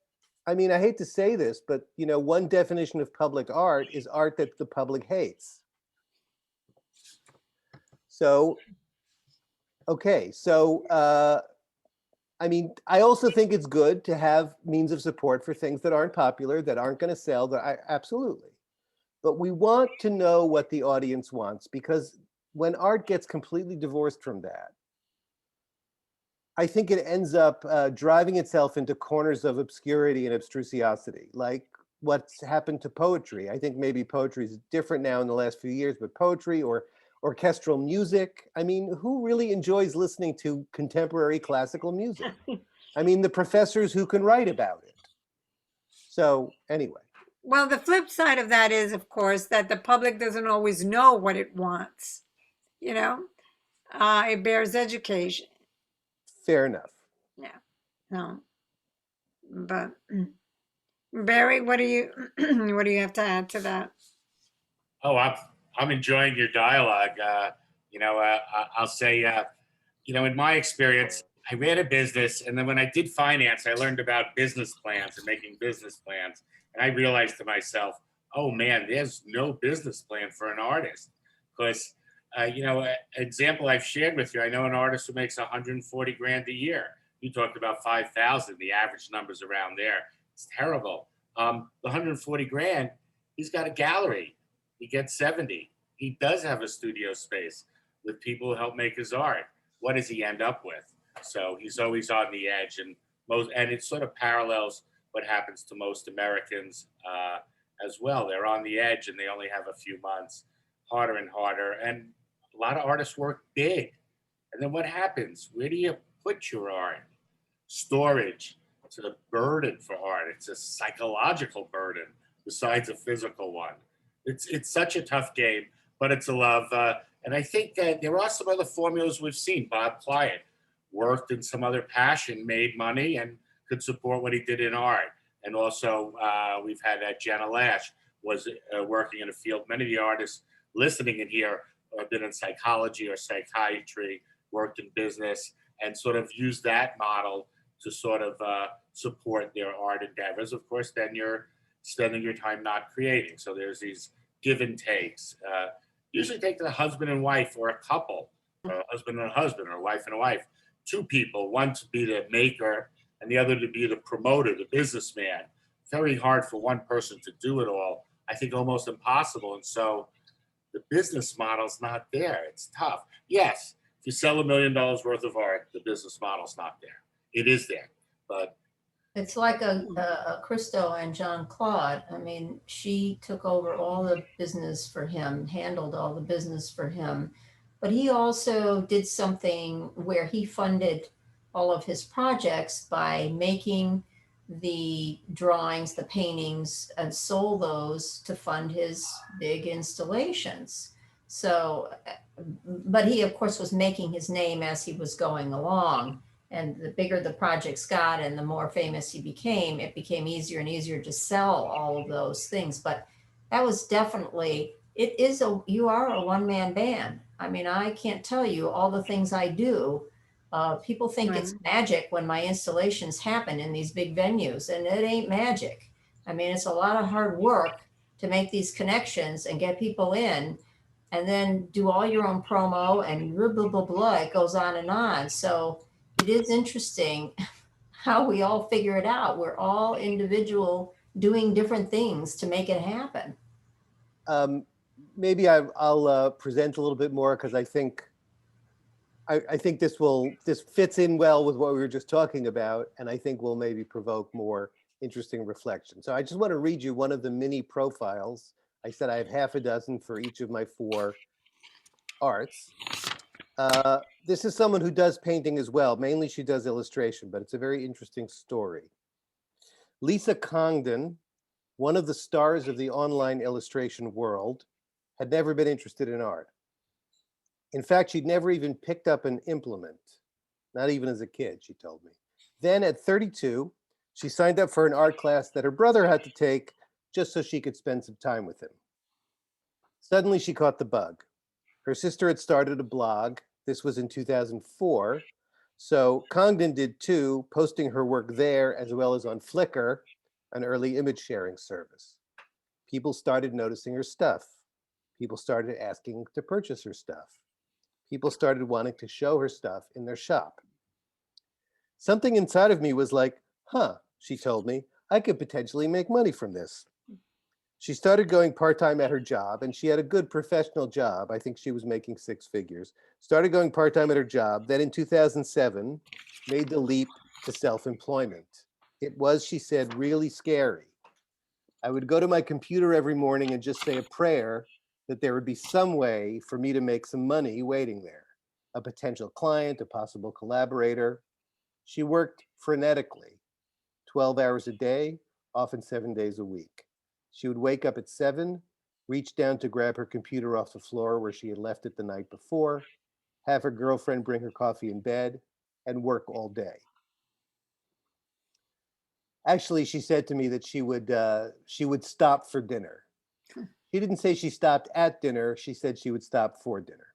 I hate to say this, but one definition of public art is art that the public hates. So, okay, so I also think it's good to have means of support for things that aren't popular, that aren't going to sell. Absolutely. But we want to know what the audience wants, because when art gets completely divorced from that, I think it ends up driving itself into corners of obscurity and obstrusiosity, like what's happened to poetry. I think maybe poetry is different now in the last few years, but poetry or orchestral music, who really enjoys listening to contemporary classical music? The professors who can write about it. So anyway. Well, the flip side of that is, of course, that the public doesn't always know what it wants. It bears education. Fair enough. Yeah. No. But Barry, what do you have to add to that? Oh, I'm enjoying your dialogue. I'll say, in my experience, I ran a business, and then when I did finance, I learned about business plans and making business plans. And I realized to myself, oh man, there's no business plan for an artist. Because, an example I've shared with you, I know an artist who makes 140 grand a year. You talked about 5,000, the average number's around there. It's terrible. The 140 grand, he's got a gallery. He gets 70. He does have a studio space with people who help make his art. What does he end up with? So he's always on the edge, and it sort of parallels what happens to most Americans as well. They're on the edge and they only have a few months. harder and harder. And a lot of artists work big. And then what happens? Where do you put your art? Storage. It's a burden for art. It's a psychological burden besides a physical one. It's such a tough game, but it's a love. And I think that there are some other formulas we've seen. Bob Client worked in some other passion, made money, and could support what he did in art. And also, we've had Jenna Lash was working in a field. Many of the artists listening in here have been in psychology or psychiatry, worked in business, and sort of used that model to sort of support their art endeavors. Of course, then you're spending your time not creating. So there's these give and takes. Usually take the husband and wife or a couple, or a husband and a husband, or a wife and a wife, two people, one to be the maker and the other to be the promoter, the businessman. Very hard for one person to do it all. I think almost impossible. And so the business model's not there. It's tough. Yes, if you sell $1 million worth of art, the business model's not there. It is there, but It's like a Christo and John Claude. I mean, she took over all the business for him, handled all the business for him. But he also did something where he funded all of his projects by making the drawings, the paintings, and sold those to fund his big installations. So, but he, of course, was making his name as he was going along. And the bigger the projects got and the more famous he became, it became easier and easier to sell all of those things. But that was definitely, you are a one-man band. I mean, I can't tell you all the things I do. People think it's magic when my installations happen in these big venues, and it ain't magic. I mean, it's a lot of hard work to make these connections and get people in, and then do all your own promo and blah, blah, blah, blah. It goes on and on. So it is interesting how we all figure it out. We're all individual doing different things to make it happen. Maybe I'll present a little bit more because I think this fits in well with what we were just talking about, and I think will maybe provoke more interesting reflection. So I just want to read you one of the mini profiles. I said I have half a dozen for each of my 4 arts. This is someone who does painting as well. Mainly she does illustration, but it's a very interesting story. Lisa Congdon, one of the stars of the online illustration world, had never been interested in art. In fact, she'd never even picked up an implement, not even as a kid, she told me. Then at 32, she signed up for an art class that her brother had to take just so she could spend some time with him. Suddenly she caught the bug. Her sister had started a blog. This was in 2004. So Congdon did too, posting her work there as well as on Flickr, an early image sharing service. People started noticing her stuff. People started asking to purchase her stuff. People started wanting to show her stuff in their shop. Something inside of me was like, she told me, I could potentially make money from this. She started going part-time at her job, and she had a good professional job. I think she was making 6 figures. Started going part-time at her job. Then in 2007, made the leap to self-employment. It was, she said, really scary. I would go to my computer every morning and just say a prayer that there would be some way for me to make some money waiting there. A potential client, a possible collaborator. She worked frenetically, 12 hours a day, often 7 days a week. She would wake up at 7, reach down to grab her computer off the floor where she had left it the night before, have her girlfriend bring her coffee in bed, and work all day. Actually, she said to me that she would stop for dinner. She didn't say she stopped at dinner. She said she would stop for dinner.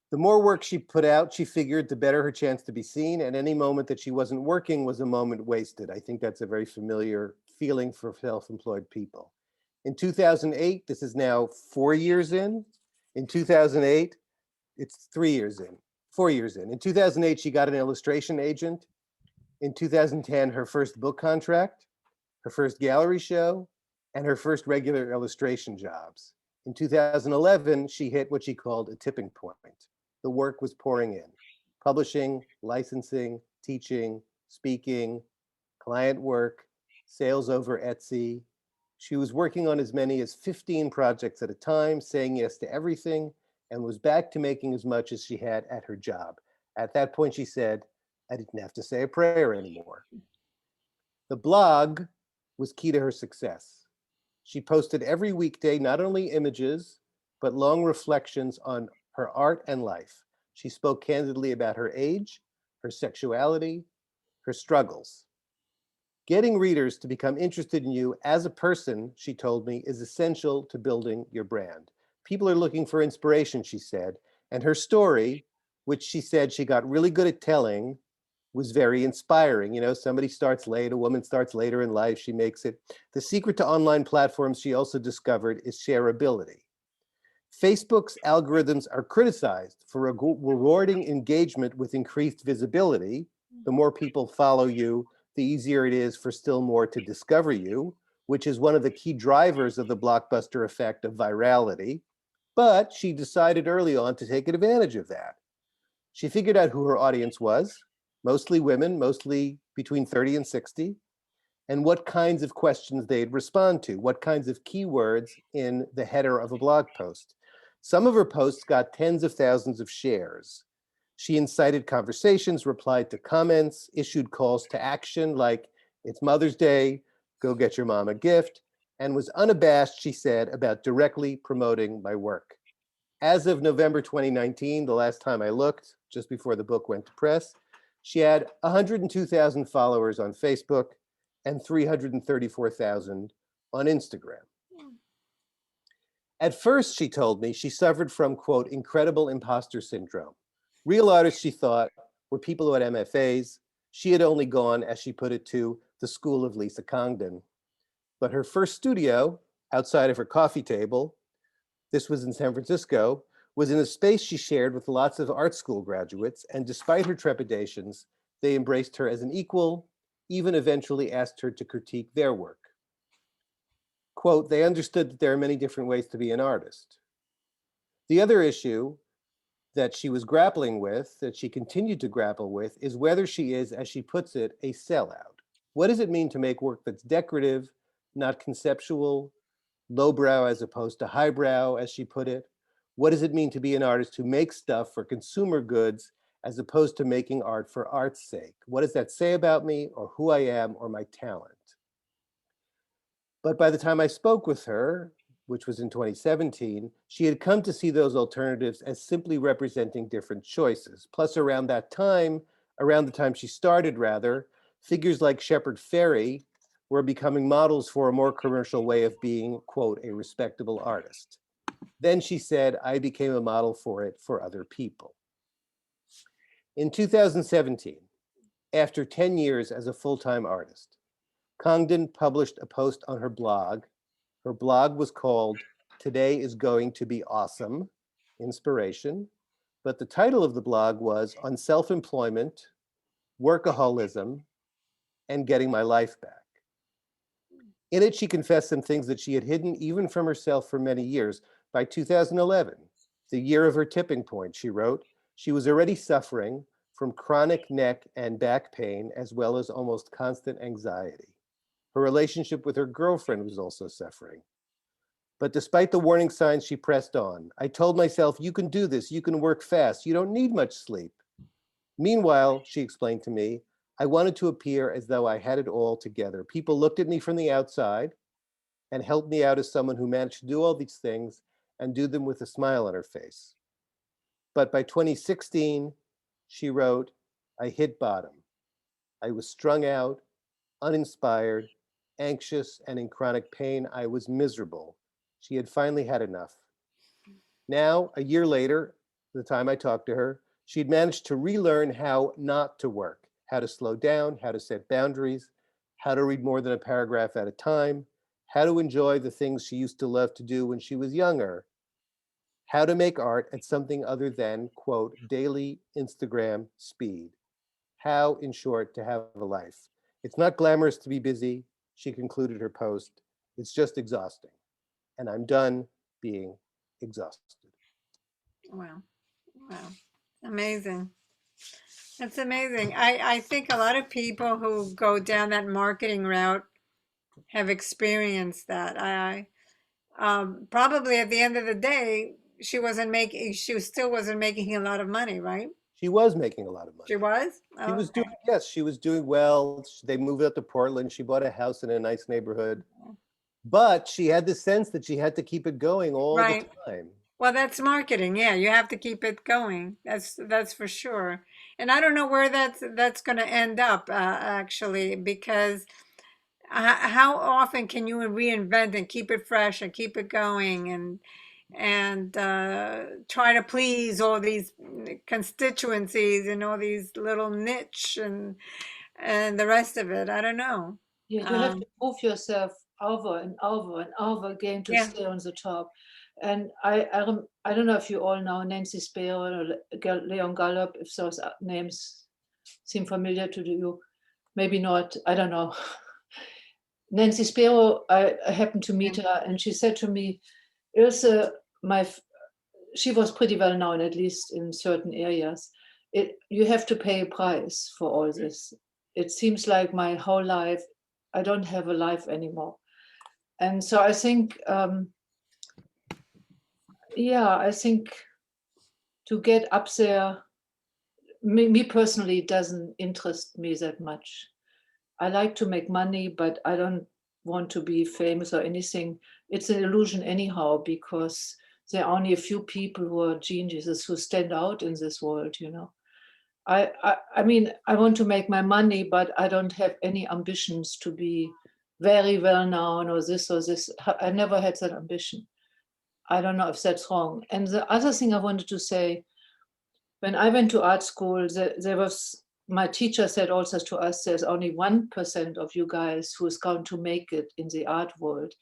The more work she put out, she figured, the better her chance to be seen, and any moment that she wasn't working was a moment wasted. I think that's a very familiar feeling for self-employed people. In 2008, this is now 4 years in. In 2008, it's 3 years in, 4 years in. In 2008, she got an illustration agent. In 2010, her first book contract, her first gallery show, and her first regular illustration jobs. In 2011, she hit what she called a tipping point. The work was pouring in. Publishing, licensing, teaching, speaking, client work, sales over Etsy. She was working on as many as 15 projects at a time, saying yes to everything, and was back to making as much as she had at her job. At that point, she said, I didn't have to say a prayer anymore. The blog was key to her success. She posted every weekday, not only images, but long reflections on her art and life. She spoke candidly about her age, her sexuality, her struggles. Getting readers to become interested in you as a person, she told me, is essential to building your brand. People are looking for inspiration, she said, and her story, which she said she got really good at telling, was very inspiring. You know, somebody starts late, a woman starts later in life, she makes it. The secret to online platforms, she also discovered, is shareability. Facebook's algorithms are criticized for rewarding engagement with increased visibility. The more people follow you, the easier it is for still more to discover you, which is one of the key drivers of the blockbuster effect of virality. But she decided early on to take advantage of that. She figured out who her audience was, mostly women, mostly between 30 and 60, and what kinds of questions they'd respond to, what kinds of keywords in the header of a blog post. Some of her posts got tens of thousands of shares. She incited conversations, replied to comments, issued calls to action like, it's Mother's Day, go get your mom a gift, and was unabashed, she said, about directly promoting my work. As of November 2019, the last time I looked, just before the book went to press, she had 102,000 followers on Facebook and 334,000 on Instagram. At first, she told me, she suffered from, quote, incredible imposter syndrome. Real artists, she thought, were people who had MFAs. She had only gone, as she put it, to the school of Lisa Congdon. But her first studio, outside of her coffee table, this was in San Francisco, was in a space she shared with lots of art school graduates, and despite her trepidations, they embraced her as an equal, even eventually asked her to critique their work. Quote, they understood that there are many different ways to be an artist. The other issue that she was grappling with, that she continued to grapple with, is whether she is, as she puts it, a sellout. What does it mean to make work that's decorative, not conceptual, lowbrow as opposed to highbrow, as she put it? What does it mean to be an artist who makes stuff for consumer goods as opposed to making art for art's sake? What does that say about me or who I am or my talent? But by the time I spoke with her, which was in 2017, she had come to see those alternatives as simply representing different choices. Plus, around the time she started rather, figures like Shepard Fairey were becoming models for a more commercial way of being, quote, a respectable artist. Then she said, I became a model for it for other people. In 2017, after 10 years as a full-time artist, Congdon published a post on her blog. Her blog was called Today is Going to Be Awesome, Inspiration. But the title of the blog was On Self-Employment, Workaholism, and Getting My Life Back. In it, she confessed some things that she had hidden even from herself for many years. By 2011, the year of her tipping point, she wrote, she was already suffering from chronic neck and back pain, as well as almost constant anxiety. Her relationship with her girlfriend was also suffering. But despite the warning signs, she pressed on. I told myself, you can do this, you can work fast, you don't need much sleep. Meanwhile, she explained to me, I wanted to appear as though I had it all together. People looked at me from the outside and helped me out as someone who managed to do all these things and do them with a smile on her face. But by 2016, she wrote, I hit bottom. I was strung out, uninspired, anxious, and in chronic pain. I was miserable. She had finally had enough. Now, a year later, the time I talked to her, she'd managed to relearn how not to work, how to slow down, how to set boundaries, how to read more than a paragraph at a time, how to enjoy the things she used to love to do when she was younger, how to make art at something other than, quote, daily Instagram speed. How, in short, to have a life. It's not glamorous to be busy, she concluded her post. It's just exhausting. And I'm done being exhausted. Wow. Wow. Amazing. That's amazing. I think a lot of people who go down that marketing route have experienced that. Probably at the end of the day, she still wasn't making a lot of money, right? She was making a lot of money. She was? She Oh, was okay. doing, yes, she was doing well. They moved up to Portland. She bought a house in a nice neighborhood. But she had the sense that she had to keep it going all the Right. time. Well, that's marketing. Yeah, you have to keep it going. That's for sure. And I don't know where that's going to end up actually, because how often can you reinvent and keep it fresh and keep it going and try to please all these constituencies and all these little niche and the rest of it. I don't know. Yeah, you have to prove yourself over and over and over again to Yeah. stay on the top. And I don't know if you all know Nancy Spero or Leon Gallup, if those names seem familiar to you. Maybe not, I don't know. Nancy Spero, I happened to meet her, and she said to me, Ilse, she was pretty well known, at least in certain areas. You have to pay a price for all this. It seems like my whole life, I don't have a life anymore. And so I think, I think to get up there, me personally, it doesn't interest me that much. I like to make money, but I don't want to be famous or anything. It's an illusion anyhow, because there are only a few people who are geniuses who stand out in this world, you know. I mean, I want to make my money, but I don't have any ambitions to be very well known or this or this. I never had that ambition. I don't know if that's wrong. And the other thing I wanted to say, when I went to art school, there was, my teacher said also to us, there's only 1% of you guys who is going to make it in the art world.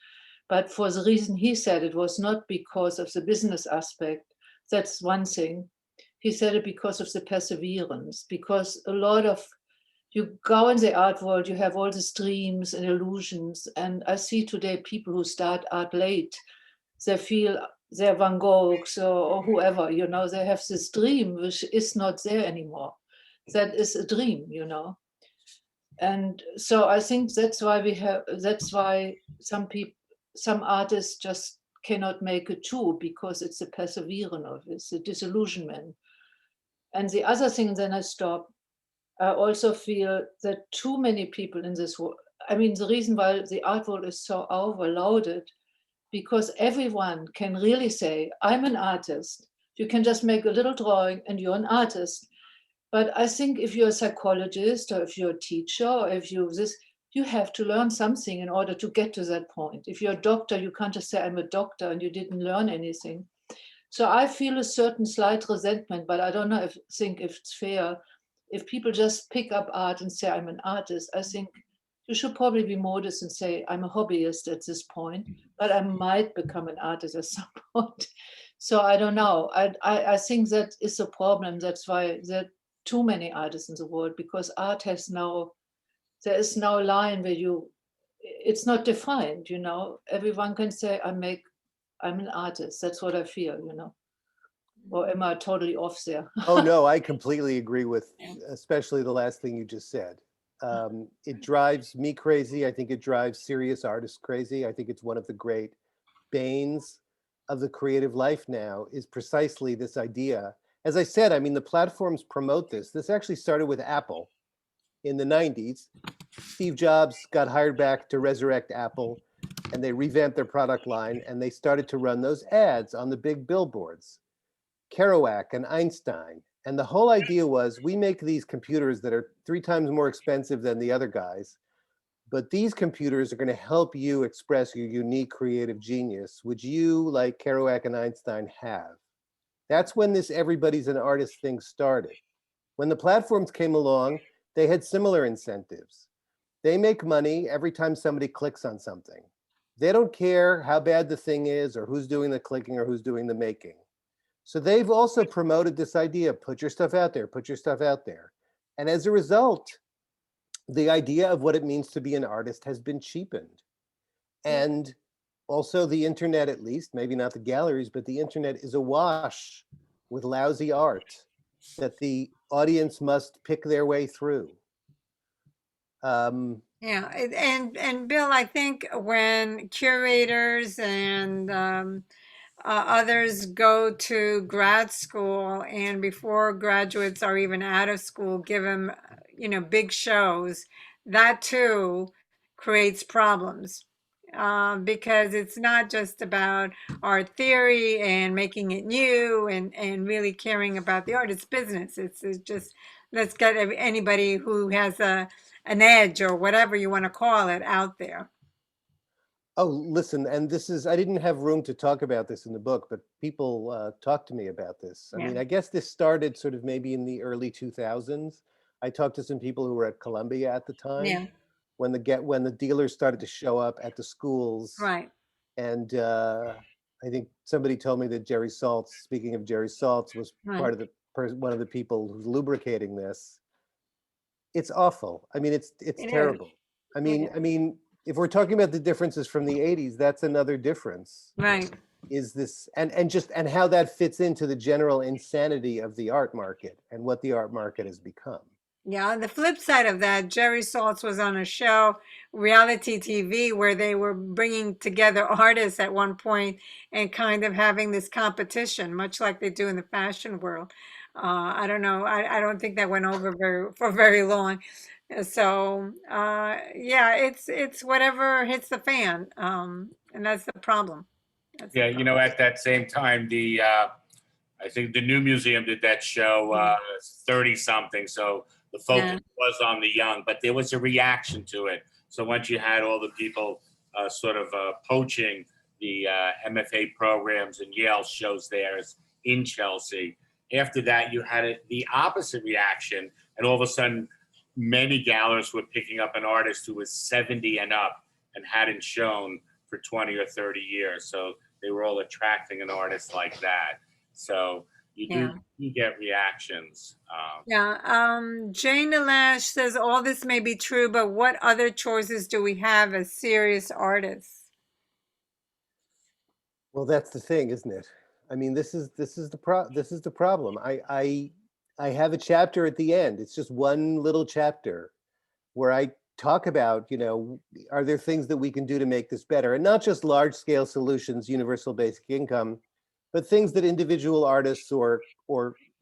But for the reason he said, it was not because of the business aspect. That's one thing. He said it because of the perseverance, because a lot of, you go in the art world, you have all these dreams and illusions. And I see today people who start art late, they feel they're Van Goghs or whoever, you know, they have this dream which is not there anymore. That is a dream, you know. And so I think that's why some artists just cannot make it too, because it's the perseverance of it, it's the disillusionment. And the other thing, then I stop, I also feel that too many people in this world, I mean, the reason why the art world is so overloaded, because everyone can really say, I'm an artist. You can just make a little drawing and you're an artist. But I think if you're a psychologist or if you're a teacher or if you have to learn something in order to get to that point. If you're a doctor, you can't just say, I'm a doctor and you didn't learn anything. So I feel a certain slight resentment, but I don't know think if it's fair. If people just pick up art and say, I'm an artist, I think you should probably be modest and say, I'm a hobbyist at this point, but I might become an artist at some point. So I don't know. I think that is a problem. That's why there are too many artists in the world, because art there is no line where it's not defined, you know. Everyone can say, I'm an artist. That's what I feel, you know. Or am I totally off there? Oh, no, I completely agree with, especially the last thing you just said. It drives me crazy. I think it drives serious artists crazy. I think it's one of the great banes of the creative life now is precisely this idea. As I said, I mean, the platforms promote this. This actually started with Apple in the 90s. Steve Jobs got hired back to resurrect Apple, and they revamped their product line, and they started to run those ads on the big billboards. Kerouac and Einstein. And the whole idea was, we make these computers that are 3 times more expensive than the other guys, but these computers are going to help you express your unique creative genius, which you, like Kerouac and Einstein, have. That's when this everybody's an artist thing started. When the platforms came along, they had similar incentives. They make money every time somebody clicks on something. They don't care how bad the thing is or who's doing the clicking or who's doing the making. So they've also promoted this idea, put your stuff out there, put your stuff out there. And as a result, the idea of what it means to be an artist has been cheapened. And also the internet, at least, maybe not the galleries, but the internet is awash with lousy art that the audience must pick their way through. Yeah, and Bill, I think when curators and others go to grad school and before graduates are even out of school, give them, big shows, that too creates problems. Because it's not just about art theory and making it new and really caring about the art. It's business. It's just let's get anybody who has an edge or whatever you want to call it out there. Oh, listen, and this is, I didn't have room to talk about this in the book, but people talked to me about this. I Yeah. mean, I guess this started sort of maybe in the early 2000s. I talked to some people who were at Columbia at the time Yeah, when the dealers started to show up at the schools. right. And I think somebody told me that Jerry Saltz, speaking of Jerry Saltz, was Right. one of the people who's lubricating this. It's awful. I mean, it's It is. terrible. I mean, if we're talking about the differences from the 80s, that's another difference. Right. Is this and how that fits into the general insanity of the art market and what the art market has become. Yeah, on the flip side of that, Jerry Saltz was on a show, reality TV, where they were bringing together artists at one point and kind of having this competition, much like they do in the fashion world. I don't know. I don't think that went over for very long. So yeah, it's whatever hits the fan, and that's the problem. That's the Yeah, problem. at that same time, I think the New Museum did that show, 30 something. So the focus Yeah. was on the young, but there was a reaction to it. So once you had all the people sort of poaching the MFA programs and Yale shows theirs in Chelsea, after that, you had the opposite reaction. And all of a sudden, many galleries were picking up an artist who was 70 and up and hadn't shown for 20 or 30 years. So they were all attracting an artist like that. So Yeah. you get reactions. Yeah. Jane Nalash says all this may be true, but what other choices do we have as serious artists? Well, that's the thing, isn't it? I mean, this is the problem. I have a chapter at the end. It's just one little chapter where I talk about, are there things that we can do to make this better? And not just large scale solutions, universal basic income, but things that individual artists or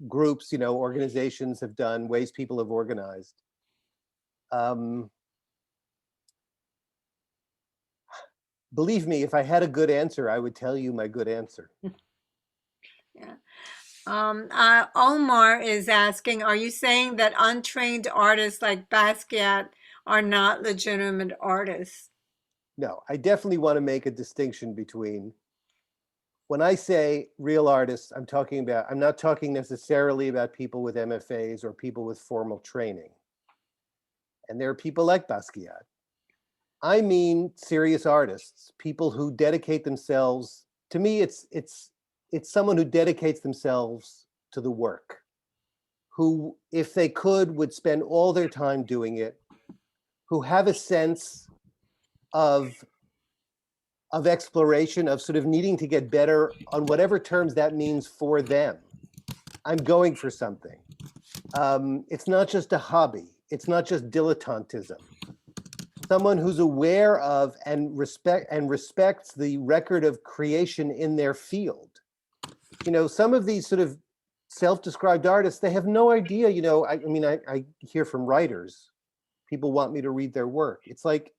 groups, organizations have done, ways people have organized. Believe me, if I had a good answer, I would tell you my good answer. Yeah. Omar is asking, are you saying that untrained artists like Basquiat are not legitimate artists? No, I definitely want to make a distinction between, when I say real artists, I'm not talking necessarily about people with MFAs or people with formal training. And there are people like Basquiat. I mean serious artists, people who dedicate themselves, to me, it's someone who dedicates themselves to the work, who, if they could, would spend all their time doing it, who have a sense of exploration, of sort of needing to get better on whatever terms that means for them. I'm going for something. It's not just a hobby. It's not just dilettantism. Someone who's aware of and respects the record of creation in their field. Some of these sort of self-described artists, they have no idea, I hear from writers, people want me to read their work. It's like,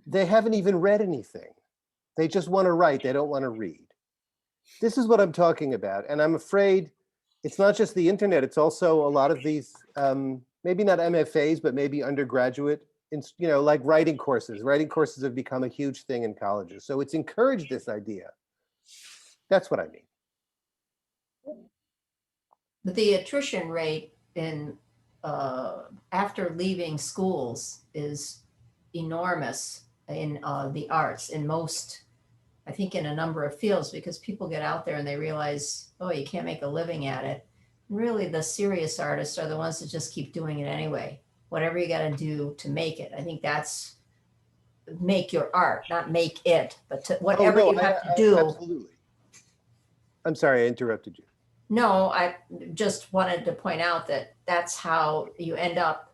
they haven't even read anything. They just want to write, they don't want to read. This is what I'm talking about. And I'm afraid it's not just the internet, it's also a lot of these, maybe not MFAs, but maybe undergraduate, like writing courses. Writing courses have become a huge thing in colleges. So it's encouraged this idea. That's what I mean. The attrition rate in after leaving schools is enormous in the arts, in most, I think, in a number of fields, because people get out there and they realize, oh, you can't make a living at it. Really, the serious artists are the ones that just keep doing it anyway. Whatever you got to do to make it. I think that's make your art, not make it, but whatever you have to do. Absolutely. I'm sorry, I interrupted you. No, I just wanted to point out that that's how you end up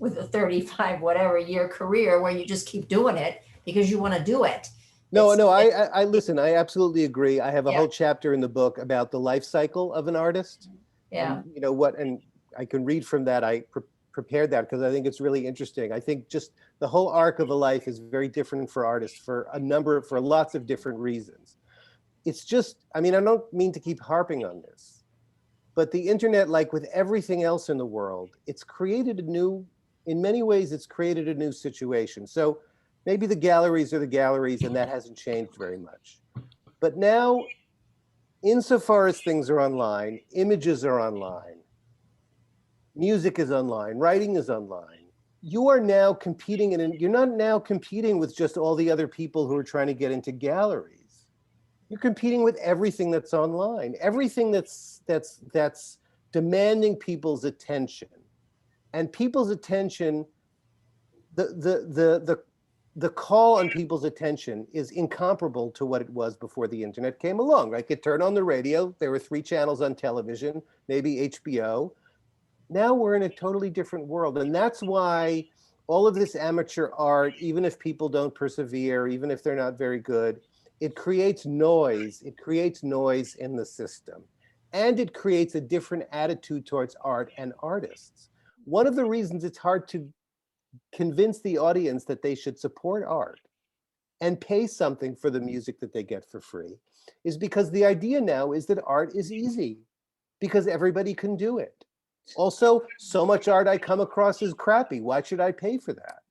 with a 35 whatever year career where you just keep doing it because you want to do it. No, It's- no, I listen, I absolutely agree. I have a Yeah. whole chapter in the book about the life cycle of an artist. Yeah. And, you know what, and I can read from that. I prepared that because I think it's really interesting. I think just the whole arc of a life is very different for artists for lots of different reasons. It's just, I mean, I don't mean to keep harping on this, but the internet, like with everything else in the world, in many ways, it's created a new situation. So maybe the galleries are the galleries and that hasn't changed very much. But now, insofar as things are online, images are online, music is online, writing is online, you are now competing you're not now competing with just all the other people who are trying to get into galleries. You're competing with everything that's online, everything that's demanding people's attention. And people's attention, the call on people's attention is incomparable to what it was before the internet came along. I could turn on the radio, there were 3 channels on television, maybe HBO. Now we're in a totally different world. And that's why all of this amateur art, even if people don't persevere, even if they're not very good, it creates noise. It creates noise in the system. And it creates a different attitude towards art and artists. One of the reasons it's hard to convince the audience that they should support art and pay something for the music that they get for free is because the idea now is that art is easy because everybody can do it. Also, so much art I come across is crappy. Why should I pay for that?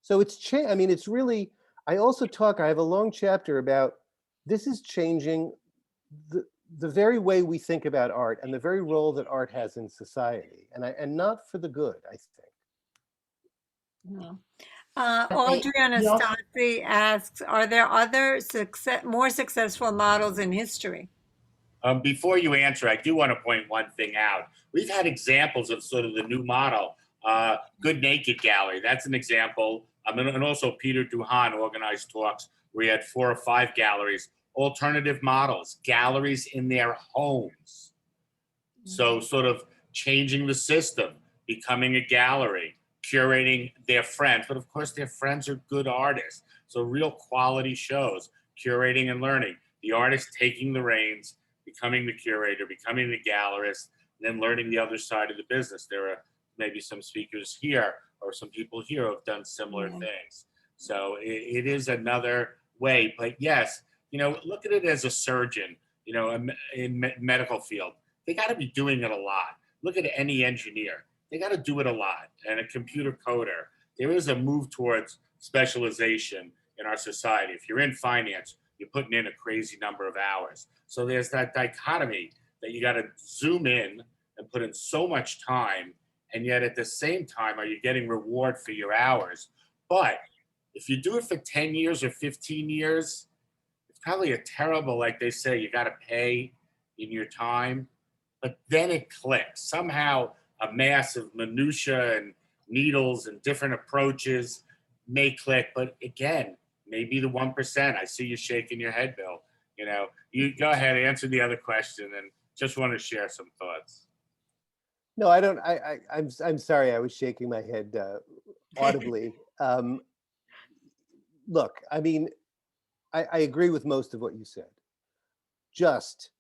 So I mean, it's really, I have a long chapter about this is changing the very way we think about art and the very role that art has in society, and not for the good, I think. No. But Audrey you also- Anastasi asks, are there other more successful models in history? Before you answer, I do want to point one thing out. We've had examples of sort of the new model, Good Naked Gallery. That's an example. And also Peter Duhan organized talks where he had 4 or 5 galleries, alternative models, galleries in their homes. So sort of changing the system, becoming a gallery, curating their friends. But of course, their friends are good artists. So real quality shows, curating and learning. The artist taking the reins, becoming the curator, becoming the gallerist, and then learning the other side of the business. There are maybe some speakers here or some people here who have done similar things. So it is another way. But yes, you know, look at it as a surgeon, you know, in medical field. They got to be doing it a lot. Look at any engineer. They got to do it a lot. And a computer coder. There is a move towards specialization in our society. If you're in finance, you're putting in a crazy number of hours. So there's that dichotomy that you got to zoom in and put in so much time, and yet at the same time, are you getting reward for your hours? But if you do it for 10 years or 15 years, it's probably a terrible, like they say, you got to pay in your time, but then it clicks. Somehow a mass of minutia and needles and different approaches may click, but again, maybe the 1%. I see you shaking your head, Bill. You know, you go ahead, answer the other question, and just want to share some thoughts. No, I don't. I'm sorry. I was shaking my head audibly. Look, I mean, I agree with most of what you said. Just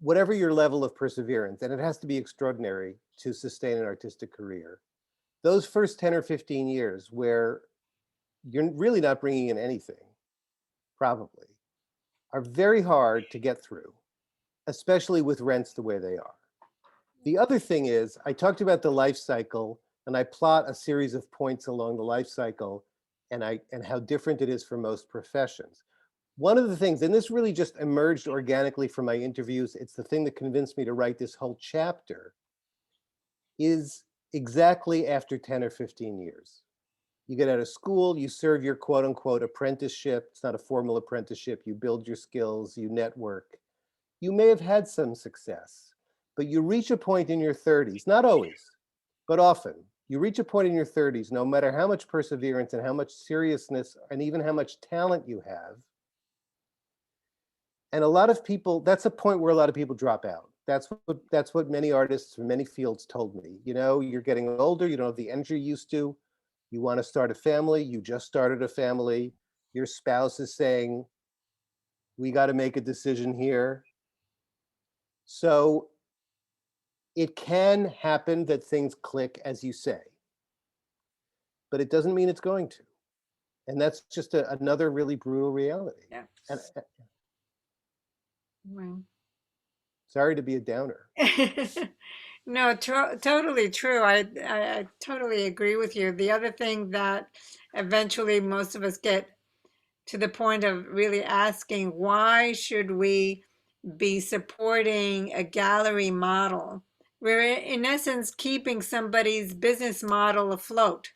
whatever your level of perseverance, and it has to be extraordinary to sustain an artistic career, those first 10 or 15 years where you're really not bringing in anything, probably, are very hard to get through, especially with rents the way they are. The other thing is, I talked about the life cycle, and I plot a series of points along the life cycle and how different it is for most professions. One of the things, and this really just emerged organically from my interviews, it's the thing that convinced me to write this whole chapter, is exactly after 10 or 15 years. You get out of school, you serve your quote unquote apprenticeship. It's not a formal apprenticeship. You build your skills, you network. You may have had some success, but you reach a point in your 30s, not always, but often. You reach a point in your 30s, no matter how much perseverance and how much seriousness and even how much talent you have. And a lot of people, that's a point where a lot of people drop out. That's what many artists from many fields told me. You know, you're getting older, you don't have the energy you used to. You want to start a family, you just started a family. Your spouse is saying, we got to make a decision here. So it can happen that things click, as you say, but it doesn't mean it's going to. And that's just another really brutal reality. Yeah. And Well. sorry to be a downer. No, totally true. I totally agree with you. The other thing that eventually most of us get to the point of really asking, why should we be supporting a gallery model? We're in essence keeping somebody's business model afloat.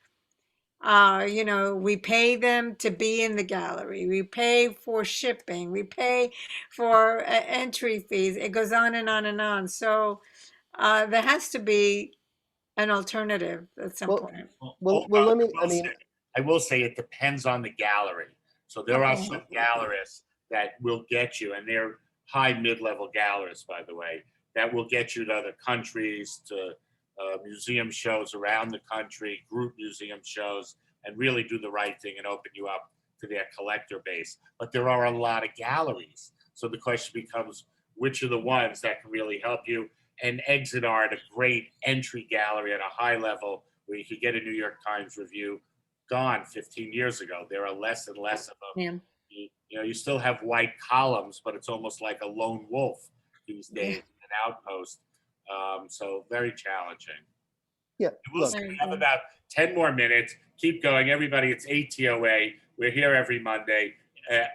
You know, we pay them to be in the gallery. We pay for shipping. We pay for entry fees. It goes on and on and on. So there has to be an alternative at some Well, point. well, Although let me, I mean, I will say it depends on the gallery. So there are Okay. some gallerists that will get you, and they're high mid-level gallerists, by the way, that will get you to other countries, to museum shows around the country, group museum shows, and really do the right thing and open you up to their collector base. But there are a lot of galleries. So the question becomes, which are the ones that can really help you? And Exit Art, a great entry gallery at a high level where you could get a New York Times review, gone 15 years ago. There are less and less of them. Yeah. You know, you still have white columns, but it's almost like a lone wolf these days, an outpost. So very challenging. yeah, We'll look, see. We have about 10 more minutes. Keep going. Everybody, it's ATOA. We're here every Monday.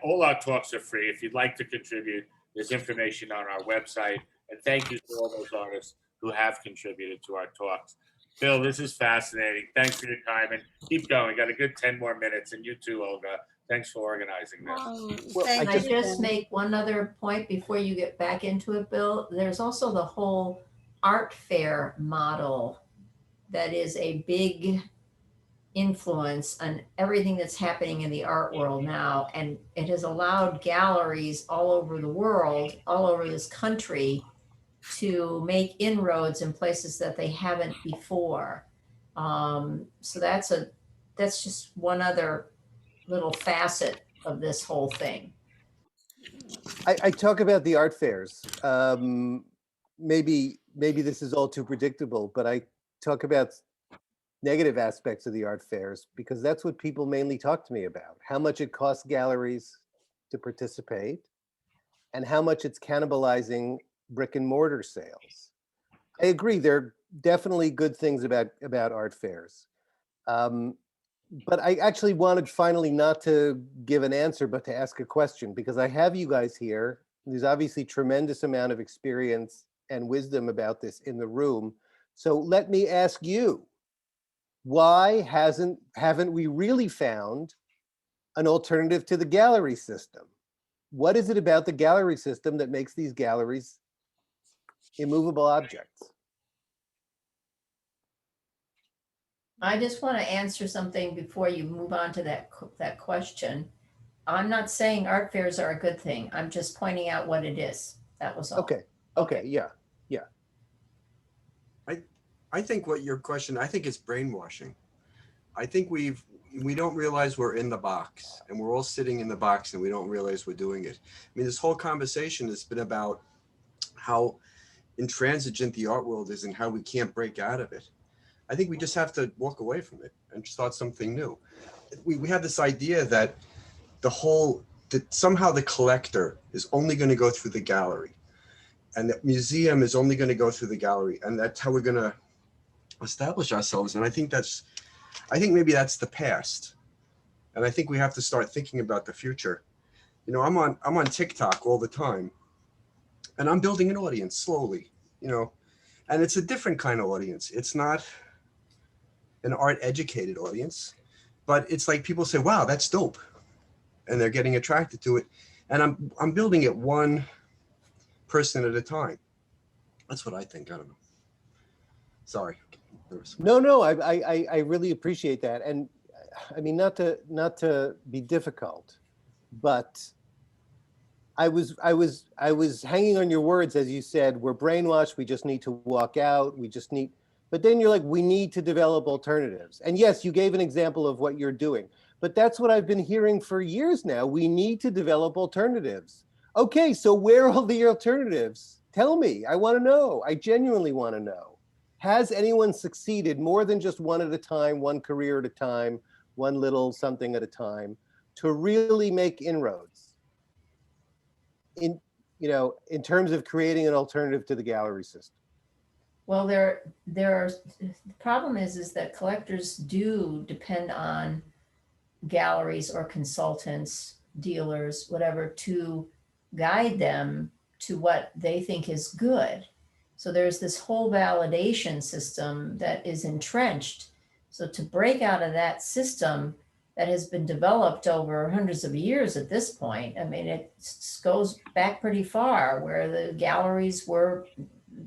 All our talks are free. If you'd like to contribute, there's information on our website. And thank you to all those artists who have contributed to our talks. Bill, this is fascinating. Thanks for your time. And keep going. Got a good 10 more minutes. And you too, Olga. Thanks for organizing this. Well, Thank I Can I you. just make one other point before you get back into it, Bill? There's also the whole art fair model that is a big influence on everything that's happening in the art world now. And it has allowed galleries all over the world, all over this country, to make inroads in places that they haven't before. So that's just one other little facet of this whole thing. I talk about the art fairs. Maybe this is all too predictable, but I talk about negative aspects of the art fairs because that's what people mainly talk to me about. How much it costs galleries to participate and how much it's cannibalizing brick and mortar sales. I agree, there are definitely good things about art fairs. But I actually wanted finally not to give an answer, but to ask a question because I have you guys here. There's obviously tremendous amount of experience and wisdom about this in the room. So let me ask you, why haven't we really found an alternative to the gallery system? What is it about the gallery system that makes these galleries immovable objects? I just want to answer something before you move on to that question. I'm not saying art fairs are a good thing. I'm just pointing out what it is. That was all. Okay, yeah. I think what your question, I think it's brainwashing. I think we don't realize we're in the box and we're all sitting in the box and we don't realize we're doing it. I mean, this whole conversation has been about how intransigent the art world is and how we can't break out of it. I think we just have to walk away from it and start something new. We have this idea that that somehow the collector is only going to go through the gallery and the museum is only going to go through the gallery. And that's how we're going to establish ourselves. And I think maybe that's the past. And I think we have to start thinking about the future. You know, I'm on TikTok all the time and I'm building an audience slowly, you know, and it's a different kind of audience. It's not an art educated audience, but it's like people say, wow, that's dope. And they're getting attracted to it. And I'm building it one person at a time. That's what I think. I don't know. Sorry. No, I really appreciate that. And I mean, not to be difficult, but I was hanging on your words as you said, we're brainwashed, we just need to walk out, but then you're like, we need to develop alternatives. And yes, you gave an example of what you're doing, but that's what I've been hearing for years now. We need to develop alternatives. Okay, so where are the alternatives? Tell me, I want to know. I genuinely want to know. Has anyone succeeded more than just one at a time, one career at a time, one little something at a time, to really make inroads in terms of creating an alternative to the gallery system? Well, there are, the problem is that collectors do depend on galleries or consultants, dealers, whatever, to guide them to what they think is good. So there's this whole validation system that is entrenched. So to break out of that system that has been developed over hundreds of years at this point, I mean, it goes back pretty far, where the galleries were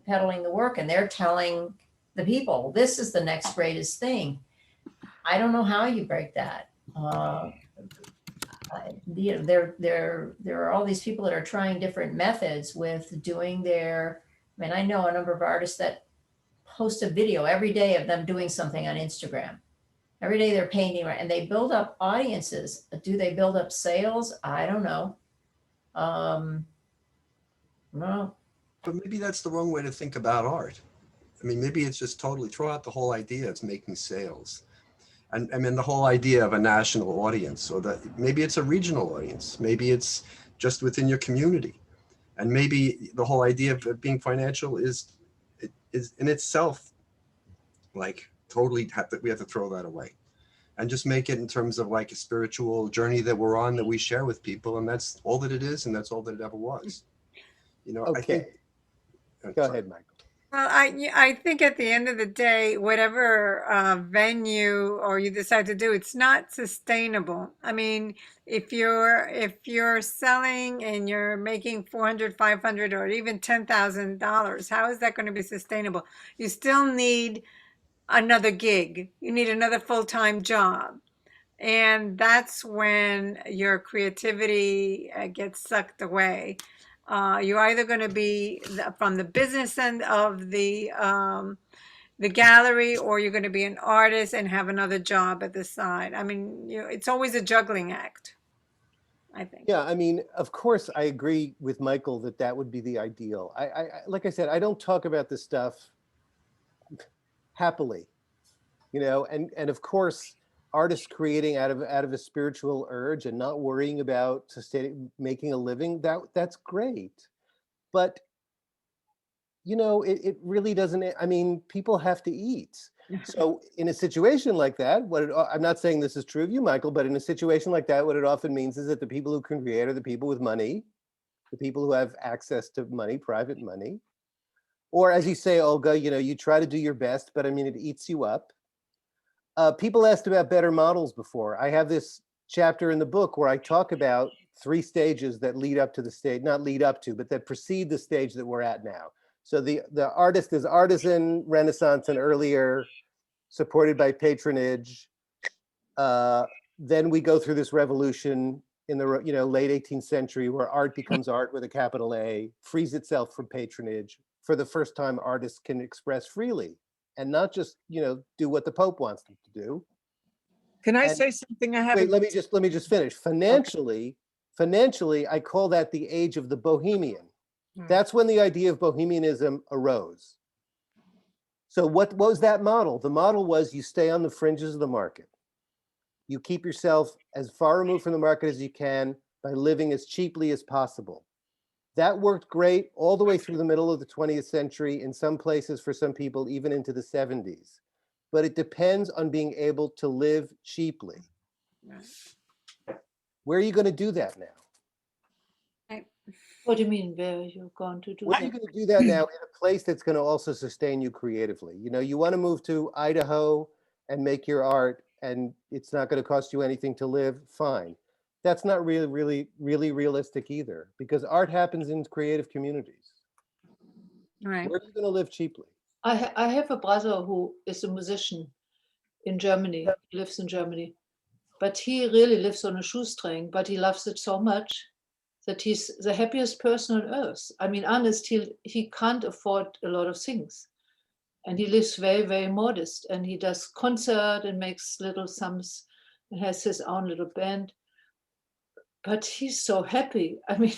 peddling the work and they're telling the people, this is the next greatest thing. I don't know how you break that. There are all these people that are trying different methods with doing their, I mean, I know a number of artists that post a video every day of them doing something on Instagram. Every day they're painting, and they build up audiences. Do they build up sales? I don't know. No. But maybe that's the wrong way to think about art. I mean, maybe it's just totally throw out the whole idea of making sales. And I mean, the whole idea of a national audience, or that maybe it's a regional audience. Maybe it's just within your community. And maybe the whole idea of being financial is in itself, like totally we have to throw that away and just make it in terms of like a spiritual journey that we're on, that we share with people. And that's all that it is. And that's all that it ever was. You know, Okay. I think. Go ahead, Michael. Well, I think at the end of the day, whatever venue or you decide to do, it's not sustainable. I mean, if you're selling and you're making $400, $500, or even $10,000, how is that going to be sustainable? You still need another gig. You need another full-time job. And that's when your creativity gets sucked away. You're either going to be from the business end of the gallery, or you're going to be an artist and have another job at the side. I mean, it's always a juggling act, I think. Yeah, I mean, of course, I agree with Michael that would be the ideal. I like I said, I don't talk about this stuff happily, and of course, artists creating out of a spiritual urge and not worrying about making a living, that's great. But it really doesn't. I mean, people have to eat. So in a situation like that, I'm not saying this is true of you, Michael, but in a situation like that, what it often means is that the people who can create are the people with money, the people who have access to money, private money. Or as you say, Olga, you try to do your best, but I mean, it eats you up. People asked about better models before. I have this chapter in the book where I talk about 3 stages that lead up to the stage, not lead up to, but that precede the stage that we're at now. So the artist is artisan, Renaissance, and earlier, supported by patronage. Then we go through this revolution in the late 18th century where art becomes art with a capital A, frees itself from patronage. For the first time, artists can express freely and not just do what the Pope wants them to do. Can I say something? Wait, let me just finish. Financially, I call that the age of the Bohemian. That's when the idea of Bohemianism arose. So what was that model? The model was you stay on the fringes of the market. You keep yourself as far removed from the market as you can by living as cheaply as possible. That worked great all the way through the middle of the 20th century, in some places for some people, even into the 70s. But it depends on being able to live cheaply. Where are you going to do that now? What do you mean, where you're going to do Where that? are you going to do that now in a place that's going to also sustain you creatively? You want to move to Idaho and make your art, and it's not going to cost you anything to live, fine. That's not really realistic either, because art happens in creative communities. Right. Where are you going to live cheaply? I have a brother who is a musician in Germany. He lives in Germany, but he really lives on a shoestring, but he loves it so much. that he's the happiest person on earth. I mean, honest, he can't afford a lot of things. And he lives very, very modest. And he does concert and makes little sums and has his own little band. But he's so happy. I mean,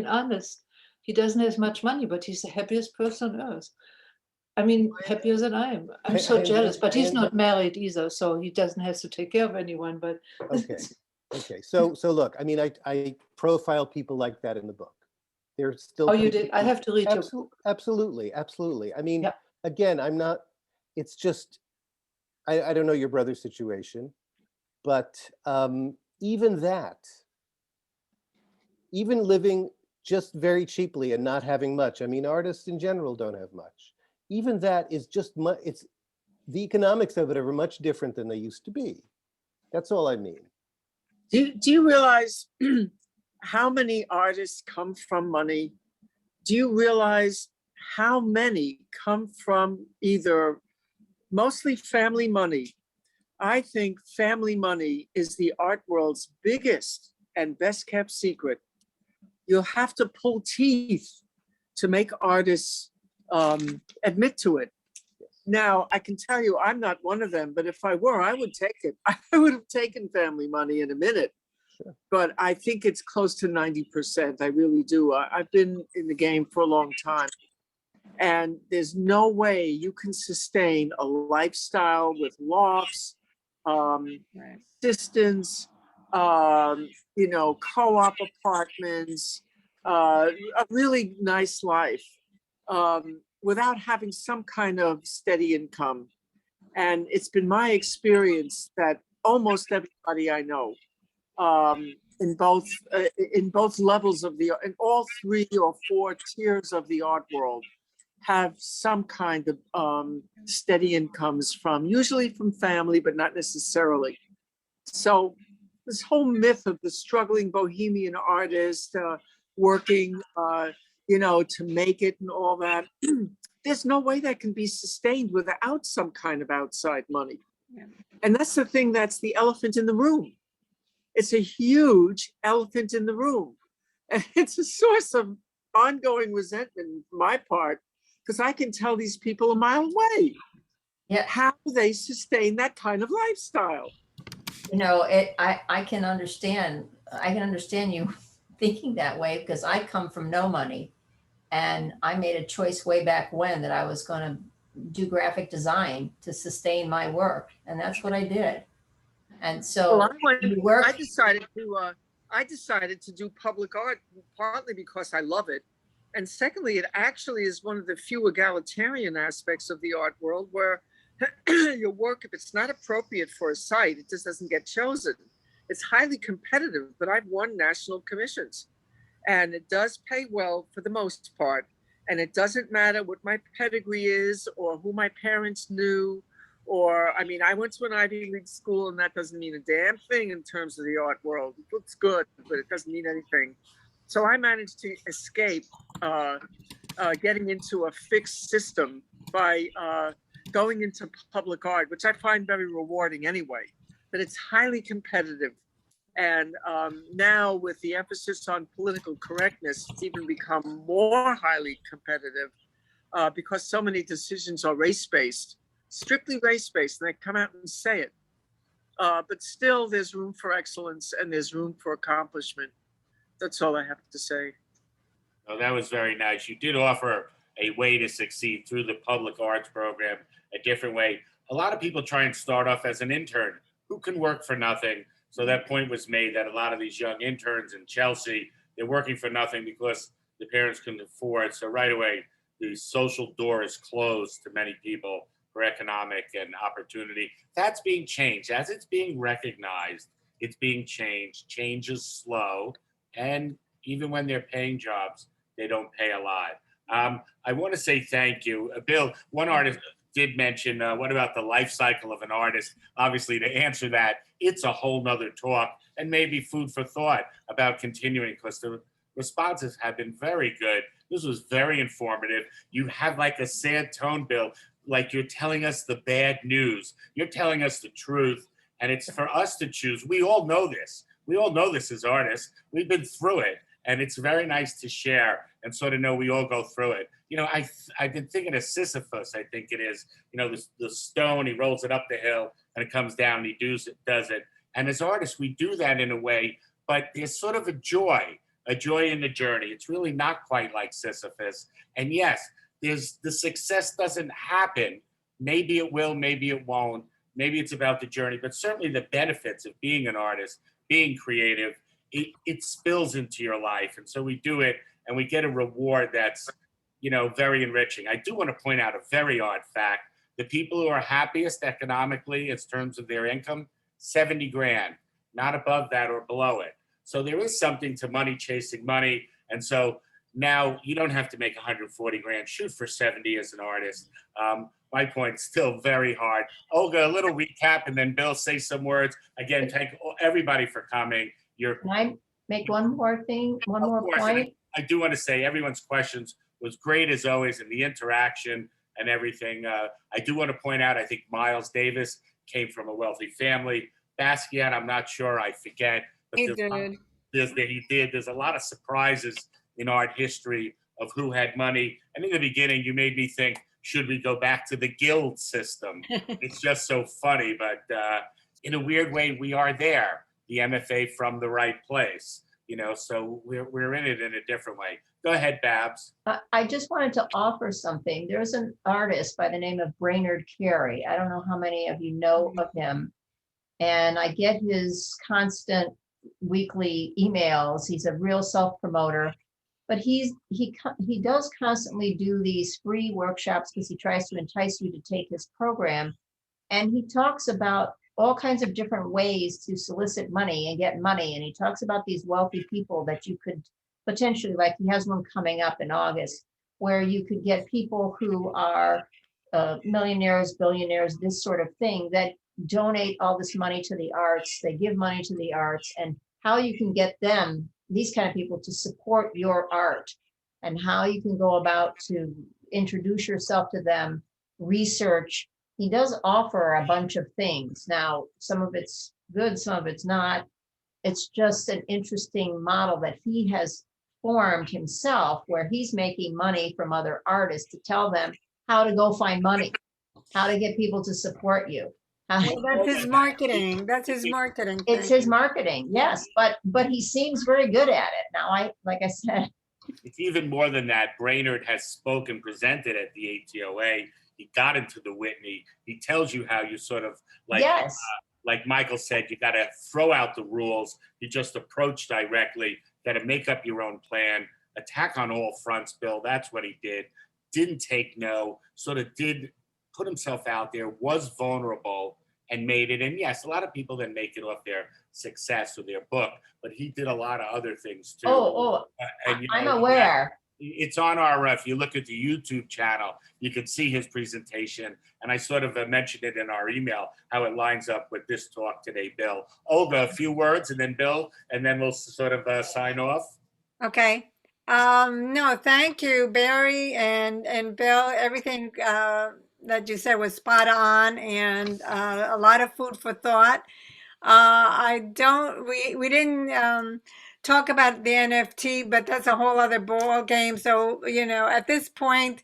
honest, he doesn't have much money, but he's the happiest person on earth. I mean, happier than I am. I'm so jealous, but he's not married either, so he doesn't have to take care of anyone. But Okay. So look, I mean, I profile people like that in the book. They're still. Oh, you did? I have to read you. Absolutely. I mean, Yeah. again, I'm not. It's just, I don't know your brother's situation, but even that, even living just very cheaply and not having much. I mean, artists in general don't have much. Even that is just it's the economics of it are much different than they used to be. That's all I mean. Do you realize how many artists come from money? Do you realize how many come from either mostly family money? I think family money is the art world's biggest and best kept secret. You'll have to pull teeth to make artists admit to it. Now, I can tell you, I'm not one of them, but if I were, I would take it. I would have taken family money in a minute. Sure. But I think it's close to 90%. I really do. I've been in the game for a long time. And there's no way you can sustain a lifestyle with lofts, assistants, co-op apartments, a really nice life. Without having some kind of steady income. And it's been my experience that almost everybody I know in both levels of in all 3 or 4 tiers of the art world have some kind of steady incomes usually from family, but not necessarily. So this whole myth of the struggling bohemian artist working to make it and all that, there's no way that can be sustained without some kind of outside money. Yeah. And that's the thing, that's the elephant in the room. It's a huge elephant in the room. And it's a source of ongoing resentment on my part, because I can tell these people a mile away. Yeah. How do they sustain that kind of lifestyle? I can understand you thinking that way, because I come from no money. And I made a choice way back when that I was going to do graphic design to sustain my work. And that's what I did. And so I decided to do public art, partly because I love it. And secondly, it actually is one of the few egalitarian aspects of the art world where your work, if it's not appropriate for a site, it just doesn't get chosen. It's highly competitive, but I've won national commissions. And it does pay well for the most part. And it doesn't matter what my pedigree is or who my parents knew. I went to an Ivy League school, and that doesn't mean a damn thing in terms of the art world. It looks good, but it doesn't mean anything. So I managed to escape getting into a fixed system by going into public art, which I find very rewarding anyway. But it's highly competitive. And now with the emphasis on political correctness, it's even become more highly competitive because so many decisions are race-based, strictly race-based, and they come out and say it. But still, there's room for excellence and there's room for accomplishment. That's all I have to say. Oh, that was very nice. You did offer a way to succeed through the public arts program, a different way. A lot of people try and start off as an intern who can work for nothing. So that point was made that a lot of these young interns in Chelsea, they're working for nothing because the parents couldn't afford. So right away, the social door is closed to many people for economic and opportunity. That's being changed. As it's being recognized, it's being changed. Change is slow. And even when they're paying jobs, they don't pay a lot. I want to say thank you. Bill, one artist did mention, what about the life cycle of an artist? Obviously, to answer that, it's a whole nother talk and maybe food for thought about continuing, because the responses have been very good. This was very informative. You have like a sad tone, Bill, like you're telling us the bad news. You're telling us the truth, and it's for us to choose. We all know this. We all know this as artists. We've been through it, And it's very nice to share and sort of know we all go through it. You know, I've been thinking of Sisyphus, I think it is. You know, the stone, he rolls it up the hill and it comes down and he does it. And as artists, we do that in a way, but there's sort of a joy in the journey. It's really not quite like Sisyphus. And yes, there's the success doesn't happen. Maybe it will, maybe it won't. Maybe it's about the journey, but certainly the benefits of being an artist, being creative, it spills into your life. And so we do it and we get a reward that's, you know, very enriching. I do want to point out a very odd fact. The people who are happiest economically in terms of their income, 70 grand, not above that or below it. So there is something to money chasing money. And so now you don't have to make 140 grand, shoot for 70 as an artist. My point is still very hard. Olga, a little recap, and then Bill, say some words. Again, thank everybody for coming. Can I make one more thing, one more point? I do want to say everyone's questions was great as always, and the interaction and everything. I do want to point out, I think Miles Davis came from a wealthy family. Basquiat, I'm not sure, I forget. But He did. He did. There's a lot of surprises in art history of who had money. And in the beginning, you made me think, should we go back to the guild system? It's just so funny, but in a weird way, we are there, the MFA from the right place, you know, so we're in it in a different way. Go ahead, Babs. I just wanted to offer something. There's an artist by the name of Brainerd Carey. I don't know how many of you know of him. And I get his constant weekly emails. He's a real self-promoter, but he does constantly do these free workshops because he tries to entice you to take his program. And he talks about all kinds of different ways to solicit money and get money. And he talks about these wealthy people that you could potentially, like he has one coming up in August, where you could get people who are millionaires, billionaires, this sort of thing, that donate all this money to the arts. They give money to the arts, and how you can get them, these kind of people, to support your art, and how you can go about to introduce yourself to them, research. He does offer a bunch of things. Now, some of it's good, some of it's not. It's just an interesting model that he has formed himself, where he's making money from other artists to tell them how to go find money, how to get people to support you. Well, that's his marketing. That's his marketing. It's his marketing, yes, but he seems very good at it. Now, like I said, it's even more than that. Brainerd has spoken, presented at the ATOA. He got into the Whitney. He tells you how you sort of like, yes. Like Michael said, you got to throw out the rules. You just approach directly. Got to make up your own plan. Attack on all fronts, Bill. That's what he did. Didn't take no. Sort of did put himself out there. Was vulnerable and made it. And yes, a lot of people then make it off their success or their book, but he did a lot of other things too. And, you know, I'm aware. It's on our, if you look at the YouTube channel, you can see his presentation. And I sort of mentioned it in our email, how it lines up with this talk today, Bill. Olga, a few words, and then Bill, and then we'll sort of sign off. Okay. No, thank you, Barry and Bill. Everything that you said was spot on, and a lot of food for thought. We didn't talk about the NFT, but that's a whole other ball game. So, you know, at this point,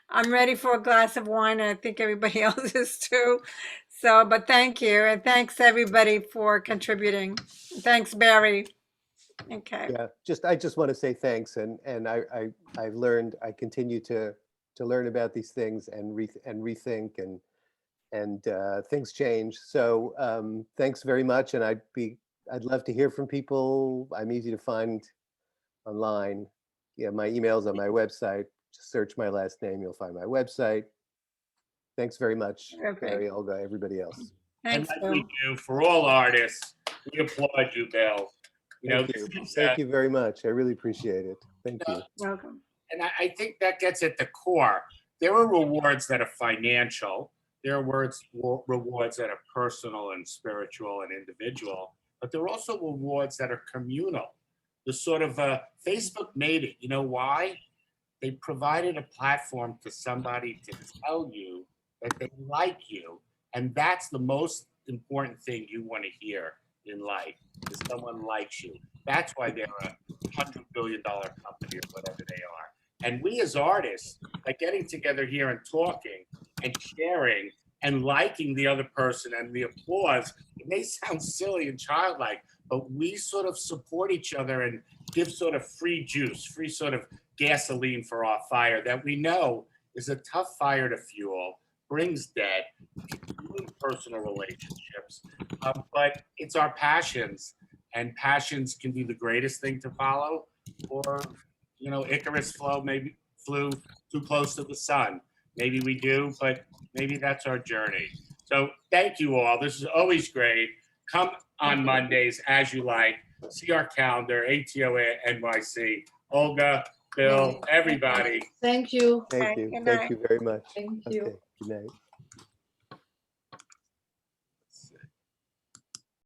I'm ready for a glass of wine, and I think everybody else is too. So, but thank you, and thanks everybody for contributing. Thanks, Barry. Okay. Yeah, I just want to say thanks, and I've learned, I continue to learn about these things and rethink, and things change. So thanks very much, and I'd love to hear from people. I'm easy to find online. Yeah, my email's on my website. Just search my last name, you'll find my website. Thanks very much, Barry, Olga, everybody else. Thanks, and like we do for all artists, we applaud you, Bill. Thank you very much. I really appreciate it. Thank you. Welcome. And I think that gets at the core. There are rewards that are financial. There are rewards that are personal and spiritual and individual. But there are also rewards that are communal. The sort of Facebook made it. You know why? They provided a platform to somebody to tell you that they like you. And that's the most important thing you want to hear in life, is someone likes you. That's why they're a $100 billion company or whatever they are. And we as artists, like getting together here and talking and sharing and liking the other person and the applause, it may sound silly and childlike, but we sort of support each other and give sort of free juice, free sort of gasoline for our fire that we know is a tough fire to fuel, brings debt, ruin personal relationships, but it's our passions, and passions can be the greatest thing to follow, or Icarus flew too close to the sun. Maybe we do, but maybe that's our journey. So thank you all. This is always great. Come on Mondays as you like. See our calendar, ATOA NYC. Olga, Bill, everybody. Thank you. Thank Okay, you. good Thank night. you very much. Thank Okay, you. good night.